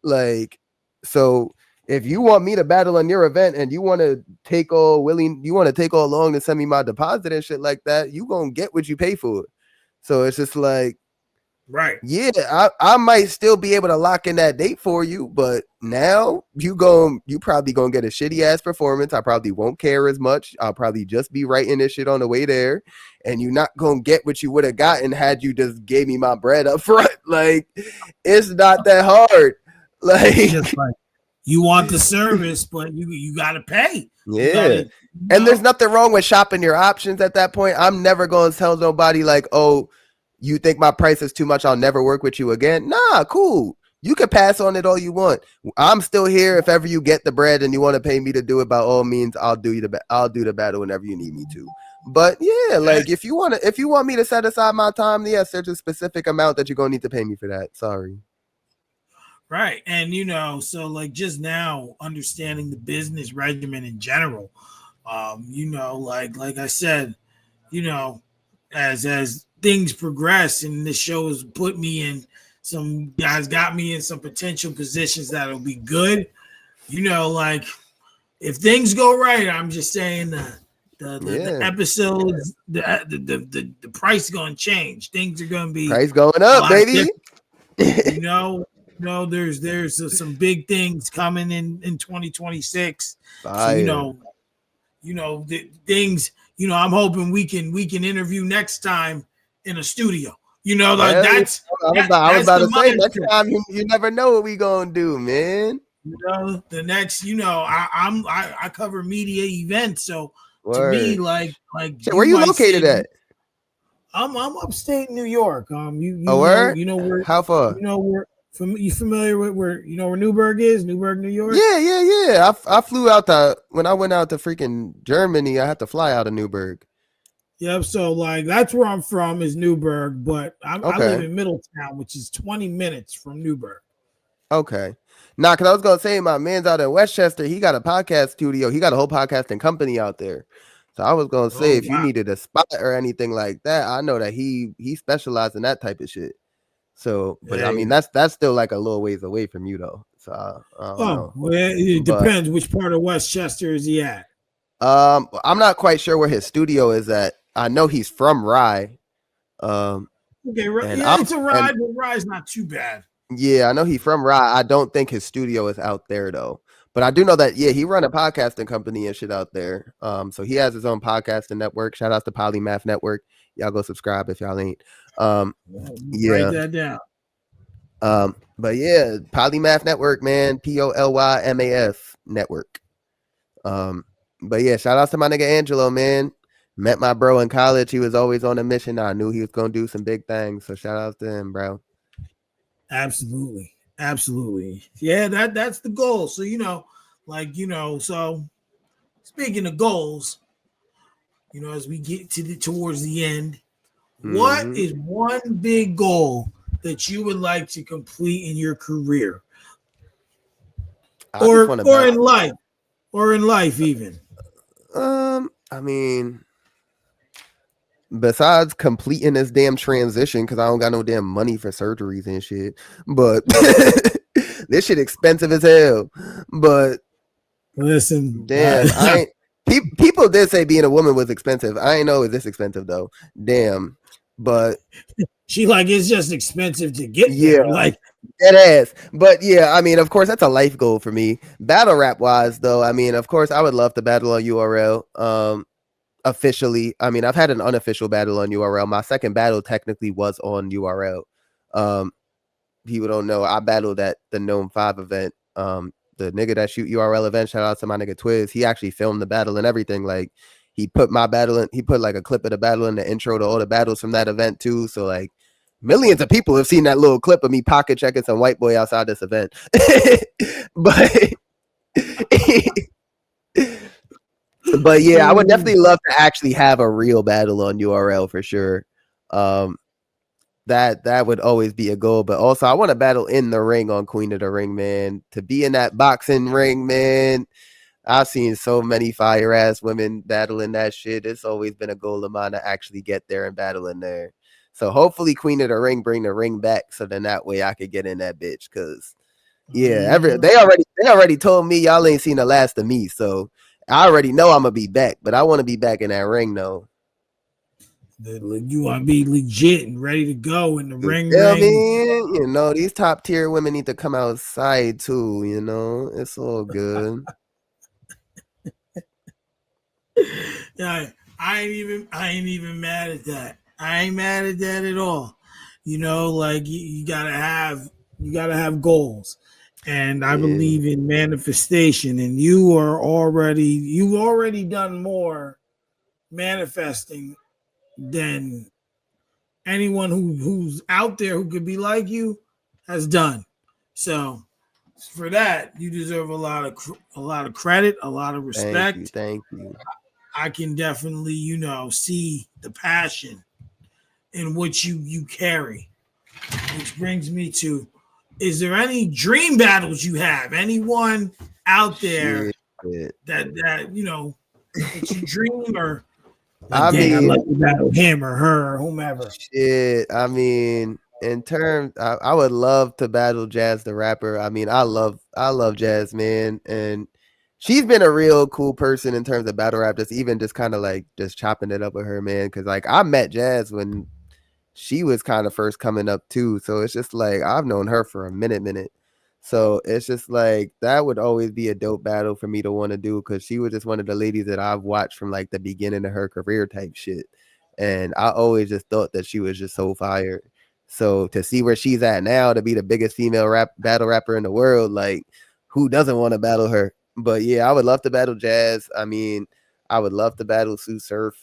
Like, so if you want me to battle on your event and you want to take all along to send me my deposit and shit like that, you going to get what you pay for. So it's just like, right. Yeah, I might still be able to lock in that date for you, but now you probably gonna get a shitty ass performance. I probably won't care as much. I'll probably just be writing this shit on the way there, and you're not gonna get what you would have gotten had you just gave me my bread up front. Like, it's not that hard. Like, you want the service, but you gotta pay. Yeah. And there's nothing wrong with shopping your options at that point. I'm never gonna tell nobody like, oh, you think my price is too much, I'll never work with you again. Nah, cool. You can pass on it all you want. I'm still here. If ever you get the bread and you want to pay me to do it, by all means, I'll do the battle whenever you need me to. But yeah, like if you want me to set aside my time, yes, there's a specific amount that you're gonna need to pay me for that. Sorry. Right. And so like just now understanding the business regimen in general, like I said, as things progress and this show has put me in got me in some potential positions that'll be good. Like if things go right, I'm just saying the episodes, the price is gonna change. Things are gonna be price going up, baby. There's some big things coming in 2026. Fire. So, the things. I'm hoping we can interview next time in a studio. Like that's. I was about to say next time you never know what we gonna do, man. The next, I cover media events, so to me, like where you located at? I'm upstate New York. Where? How far? You familiar with where Newburgh is? Newburgh, New York? Yeah. I flew out when I went out to freaking Germany, I had to fly out of Newburgh. Yep. So like that's where I'm from is Newburgh, but I live in Middletown, which is 20 minutes from Newburgh. Okay. Nah, because I was gonna say my man's out in Westchester. He got a podcast studio. He got a whole podcasting company out there. So I was gonna say Oh if you wow. needed a spot or anything like that, I know that he specialized in that type of shit. So, but I mean Hey. that's still like a little ways away from you though. So I don't Oh, know. well, it But depends which part of Westchester is he at. I'm not quite sure where his studio is at. I know he's from Rye. Um, Okay, and yeah, I'm it's a and ride, but ride's not too bad. yeah, I know he's from Rye. I don't think his studio is out there though. But I do know that yeah, he run a podcasting company and shit out there. So he has his own podcasting network. Shout out to Polymath Network. Y'all go subscribe if y'all ain't. Um, Write yeah. that down. But yeah, Polymath Network, man. POLYMAF Network. Um, but yeah, shout out to my nigga Angelo, man. Met my bro in college. He was always on a mission. I knew he was gonna do some big things. So shout out to him, bro. Absolutely. Absolutely. Yeah, that's the goal. So, so speaking of goals, as we get towards the end, what Mm-hmm. is one big goal that you would like to complete in your career I just or want to or bet. in life or in life even? I mean, besides completing this damn transition, because I don't got no damn money for surgeries and shit. But this shit expensive as hell. But Listen, damn, I ain't. People did say being a woman was expensive. I ain't know it was this expensive though. Damn, but she like it's just expensive to get yeah, there. Like, it is. But yeah, I mean, of course, that's a life goal for me. Battle rap wise, though, I mean, of course, I would love to battle on URL. Officially, I mean, I've had an unofficial battle on URL. My second battle technically was on URL. Um, People don't know, I battled at the Gnome 5 event. The nigga that shoot URL event, shout out to my nigga Twiz. He actually filmed the battle and everything. Like he put my battle in, he put like a clip of the battle in the intro to all the battles from that event too. So like millions of people have seen that little clip of me pocket checking some white boy outside this event. But but yeah, I would definitely love to actually have a real battle on URL for sure. Um, that would always be a goal. But also, I want to battle in the ring on Queen of the Ring, man. To be in that boxing ring, man. I've seen so many fire ass women battling that shit. It's always been a goal of mine to actually get there and battle in there. So hopefully, Queen of the Ring bring the ring back, so then that way I could get in that bitch. Cause yeah, they already told me y'all ain't seen the last of me. So I already know I'm gonna be back, but I want to be back in that ring though. you want to be legit and ready to go in the You ring feel me? ring. These top tier women need to come outside too, It's all good. Yeah, I ain't even mad at that. I ain't mad at that at all. Like you gotta have goals. And I Yeah. believe in manifestation. And you already done more manifesting than anyone who's out there who could be like you has done. So for that, you deserve a lot of credit, a lot of Thank you. respect. Thank you. I can definitely, see the passion in which you carry. Which brings me to: is there any dream battles you have? Anyone out there Shit. that you dream or like, I dang, I'd like mean, to battle him or her or whomever. shit. I mean, in terms, I would love to battle Jazz the rapper. I mean, I love Jazz, man, and she's been a real cool person in terms of battle rap. Just even just kind of like just chopping it up with her, man. Because like I met Jazz when she was kind of first coming up too. So it's just like I've known her for a minute. So it's just like that would always be a dope battle for me to want to do because she was just one of the ladies that I've watched from like the beginning of her career type shit. And I always just thought that she was just so fire. So to see where she's at now to be the biggest female rap battle rapper in the world, like who doesn't want to battle her? But yeah, I would love to battle Jazz. I mean, I would love to battle Sue Surf.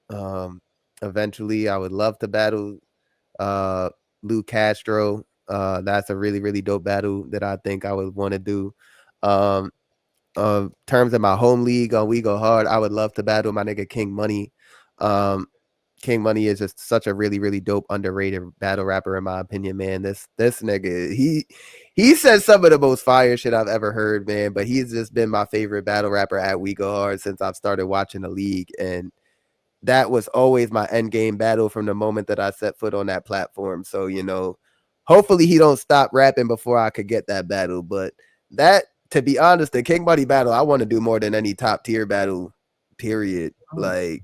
Um, Eventually, I would love to battle uh Lou Castro. That's a really, really dope battle that I think I would want to do. Um, Terms of my home league on We Go Hard, I would love to battle my nigga King Money. Um, King Money is just such a really, really dope, underrated battle rapper in my opinion, man. This nigga, he says some of the most fire shit I've ever heard, man. But he's just been my favorite battle rapper at We Go Hard since I've started watching the league, and that was always my end game battle from the moment that I set foot on that platform. So, hopefully he don't stop rapping before I could get that battle. But that, to be honest, the King Money battle, I want to do more than any top tier battle, period. Like,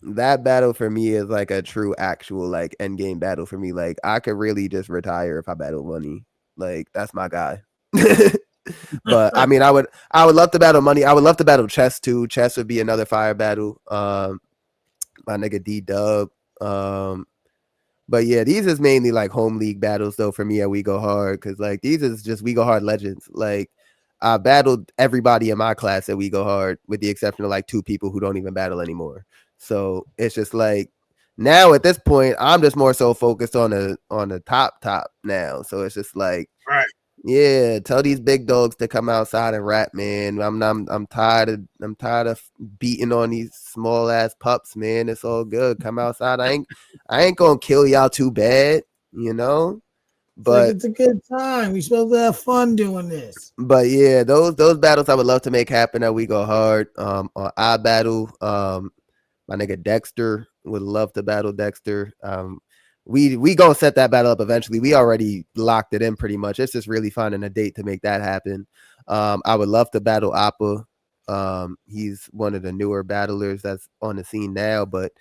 that battle for me is like a true actual like end game battle for me. Like, I could really just retire if I battle Money. Like, that's my guy. But I mean, I would love to battle Money. I would love to battle Chess too. Chess would be another fire battle. My nigga D-Dub. But yeah, these is mainly like home league battles though for me at We Go Hard, because like these is just We Go Hard legends. Like, I battled everybody in my class at We Go Hard with the exception of like 2 people who don't even battle anymore. So it's just like now at this point, I'm just more so focused on the top now. So it's just like, right. Yeah, tell these big dogs to come outside and rap, man. I'm tired of beating on these small ass pups, man. It's all good. Come outside. I ain't gonna kill y'all too bad, But it's a good time. We supposed to have fun doing this. But yeah, those battles I would love to make happen at We Go Hard. On I battle, my nigga Dexter would love to battle Dexter. We gonna set that battle up eventually. We already locked it in pretty much. It's just really finding a date to make that happen. I would love to battle Appa. He's one of the newer battlers that's on the scene now, but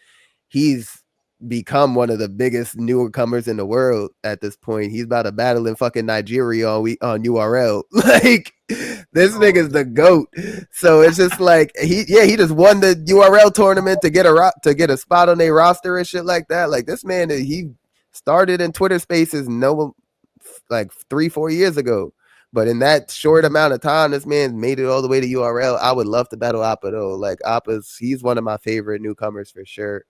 he's become one of the biggest newcomers in the world at this point. He's about to battle in fucking Nigeria on URL. Like, this nigga's the GOAT. So it's just like he just won the URL tournament to get a spot on their roster and shit like that. Like, this man, he started in Twitter Spaces like 3-4 years ago. But in that short amount of time, this man made it all the way to URL. I would love to battle Appa though. Like, he's one of my favorite newcomers for sure.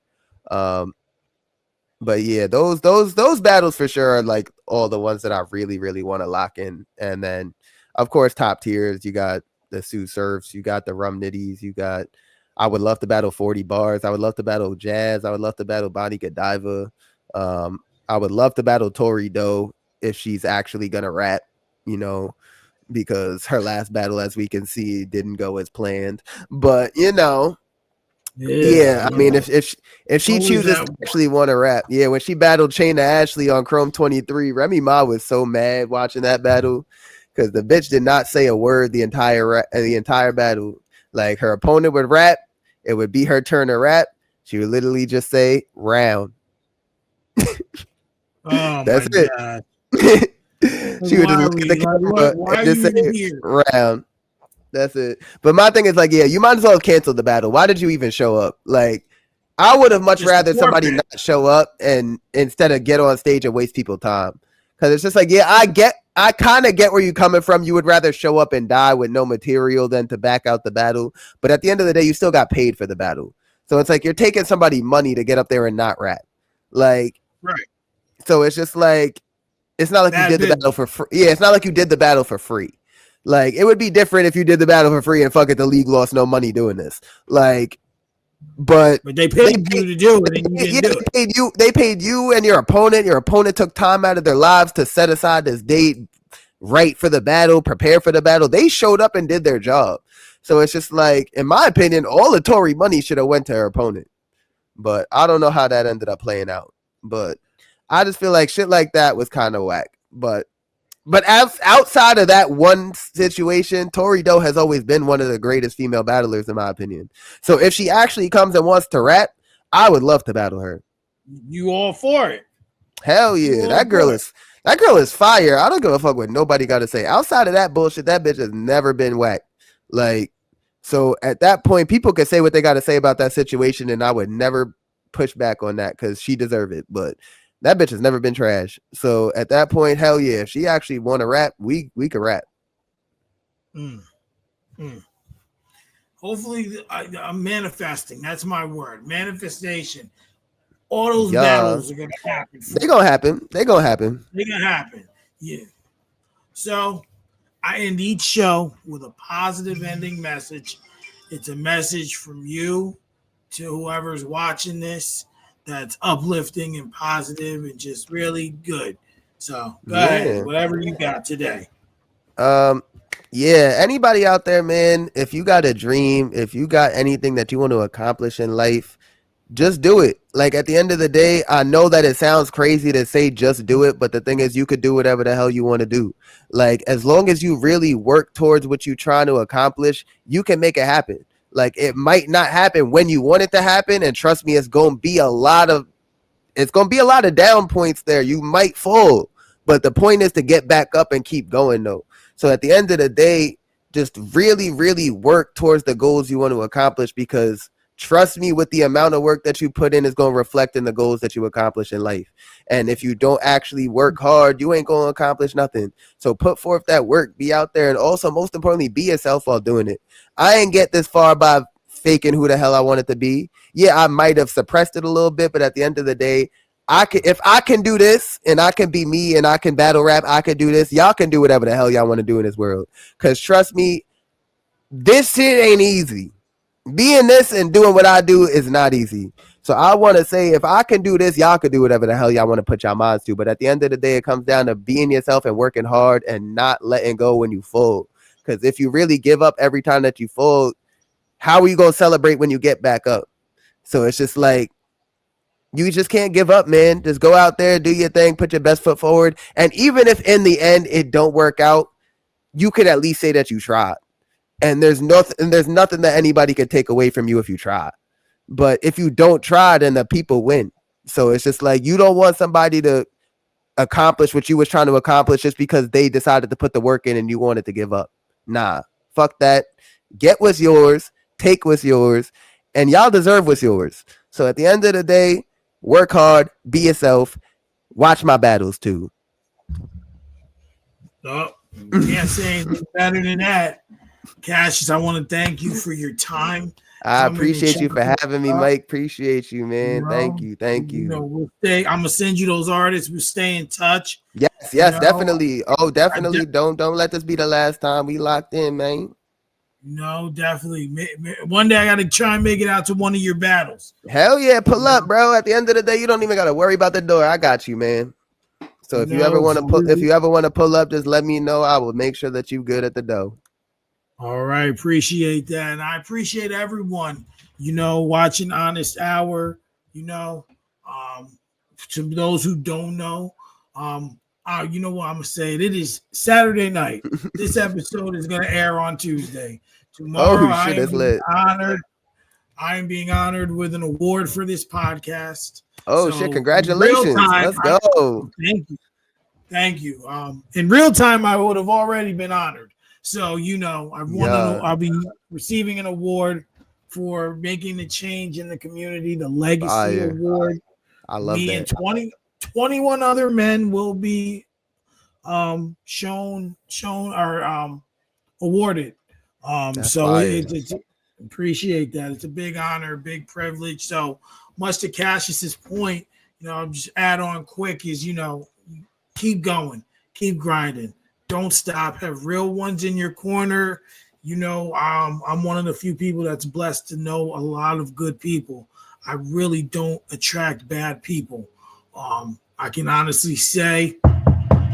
But yeah, those battles for sure are like all the ones that I really, really want to lock in. And then, of course, top tiers, you got the Sue Surfs, you got the Rum Nitties, I would love to battle 40 Bars. I would love to battle Jazz. I would love to battle Bonnie Godiva. I would love to battle Tori Doe if she's actually going to rap, because her last battle, as we can see, didn't go as planned. But, Yeah, I mean, if she chooses to actually want to rap, when she battled Chaina Ashley on Chrome 23, Remy Ma was so mad watching that battle because the bitch did not say a word the entire battle. Like, her opponent would rap, it would be her turn to rap. She would literally just say round. That's it. God. She would just look at the camera and just say round. That's it. But my thing is like, you might as well have canceled the battle. Why did you even show up? Like, I would have much rather somebody not show up and instead of get on stage and waste people's time. Because it's just like, I kind of get where you're coming from. You would rather show up and die with no material than to back out the battle. But at the end of the day, you still got paid for the battle. So it's like you're taking somebody money to get up there and not rap. Like, right. So it's just like, it's not like you did the battle for free. Yeah, it's not like you did the battle for free. Like, it would be different if you did the battle for free and fuck it, the league lost no money doing this. Like, but they paid you to do it, and you didn't do it. They paid you and your opponent. Your opponent took time out of their lives to set aside this date, right for the battle, prepare for the battle. They showed up and did their job. So it's just like, in my opinion, all the Tory money should have went to her opponent. But I don't know how that ended up playing out. But I just feel like shit like that was kind of whack. But outside of that one situation, Tori Doe has always been one of the greatest female battlers, in my opinion. So if she actually comes and wants to rap, I would love to battle her. You all for it? Hell yeah. That girl is fire. I don't give a fuck what nobody got to say. Outside of that bullshit, that bitch has never been whack. Like, so at that point, people can say what they got to say about that situation, and I would never push back on that because she deserved it. But that bitch has never been trash. So at that point, hell yeah. If she actually want to rap, we can rap. Hopefully, I'm manifesting. That's my word. Manifestation. All those battles are going to happen. They're going to happen. They're going to happen. Yeah. So I end each show with a positive ending message. It's a message from you to whoever's watching this. that's uplifting and positive and just really good. So go ahead, Yeah. whatever you got today. Um, yeah, anybody out there, man, if you got a dream, if you got anything that you want to accomplish in life, just do it. Like at the end of the day, I know that it sounds crazy to say just do it, but the thing is you could do whatever the hell you want to do. Like as long as you really work towards what you're trying to accomplish, you can make it happen. Like it might not happen when you want it to happen, and trust me, it's going to be a lot of down points there. You might fall, but the point is to get back up and keep going though. So at the end of the day, just really, really work towards the goals you want to accomplish, because trust me, with the amount of work that you put in is going to reflect in the goals that you accomplish in life. And if you don't actually work hard, you ain't going to accomplish nothing. So put forth that work, be out there, and also most importantly, be yourself while doing it. I ain't get this far by faking who the hell I wanted to be. Yeah, I might have suppressed it a little bit, but at the end of the day, if I can do this and I can be me and I can battle rap, I can do this. Y'all can do whatever the hell y'all want to do in this world. Cause trust me, this shit ain't easy. Being this and doing what I do is not easy. So I want to say, if I can do this, y'all can do whatever the hell y'all want to put your minds to. But at the end of the day, it comes down to being yourself and working hard and not letting go when you fall. Because if you really give up every time that you fall, how are you going to celebrate when you get back up? So it's just like, you just can't give up, man. Just go out there, do your thing, put your best foot forward. And even if in the end it don't work out, you could at least say that you tried. And there's nothing that anybody could take away from you if you try. But if you don't try, then the people win. So it's just like, you don't want somebody to accomplish what you was trying to accomplish just because they decided to put the work in and you wanted to give up. Nah, fuck that. Get what's yours, take what's yours, and y'all deserve what's yours. So at the end of the day, work hard, be yourself, watch my battles too. Oh, can't say anything better than that. CASHIS, I want to thank you for your time. I appreciate you for having me, Mike. Appreciate you, man. Thank you. We'll stay. I'm gonna send you those artists. We'll stay in touch. Yes, definitely. Oh, definitely. Don't let this be the last time. We locked in, man. No, definitely. One day I got to try and make it out to one of your battles. Hell yeah, pull up, bro. At the end of the day, you don't even got to worry about the door. I got you, man. So if you ever want to pull up, just let me know. I will make sure that you good at the door. All right, appreciate that, and I appreciate everyone, watching Honest Hour. To those who don't know, you know what I'm gonna say? It is Saturday night. This episode is gonna air on Tuesday. Tomorrow, I am being honored with an award for this podcast. Oh, shit! Congratulations! Let's go. Thank you. In real time, I would have already been honored. So, I'll be receiving an award for making the change in the community, the Legacy Award. I love Me that. And 21 other men will be shown or awarded. So it's appreciate that. It's a big honor, big privilege. So much to CASHIS's point, I'll just add on quick is, keep going, keep grinding. Don't stop. Have real ones in your corner. I'm one of the few people that's blessed to know a lot of good people. I really don't attract bad people. I can honestly say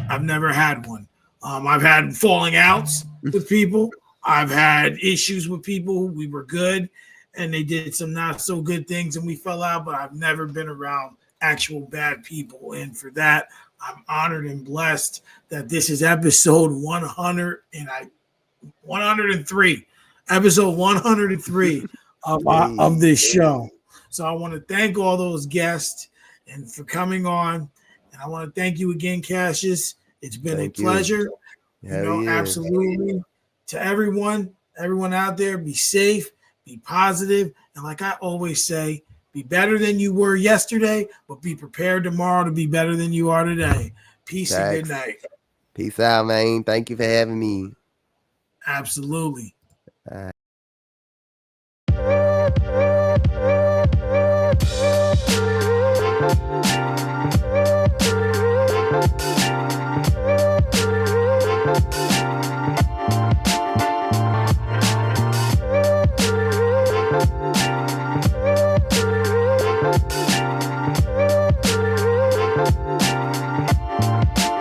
I've never had one. I've had falling outs with people. I've had issues with people. We were good and they did some not so good things and we fell out, but I've never been around actual bad people. And for that, I'm honored and blessed that this is episode 103, episode 103 of this show. So I want to thank all those guests and for coming on. And I want to thank you again, CASHIS. It's been a pleasure. Absolutely. To everyone out there, be safe, be positive, and like I always say, be better than you were yesterday, but be prepared tomorrow to be better than you are today. Peace and good night. Peace out, man. Thank you for having me. Absolutely.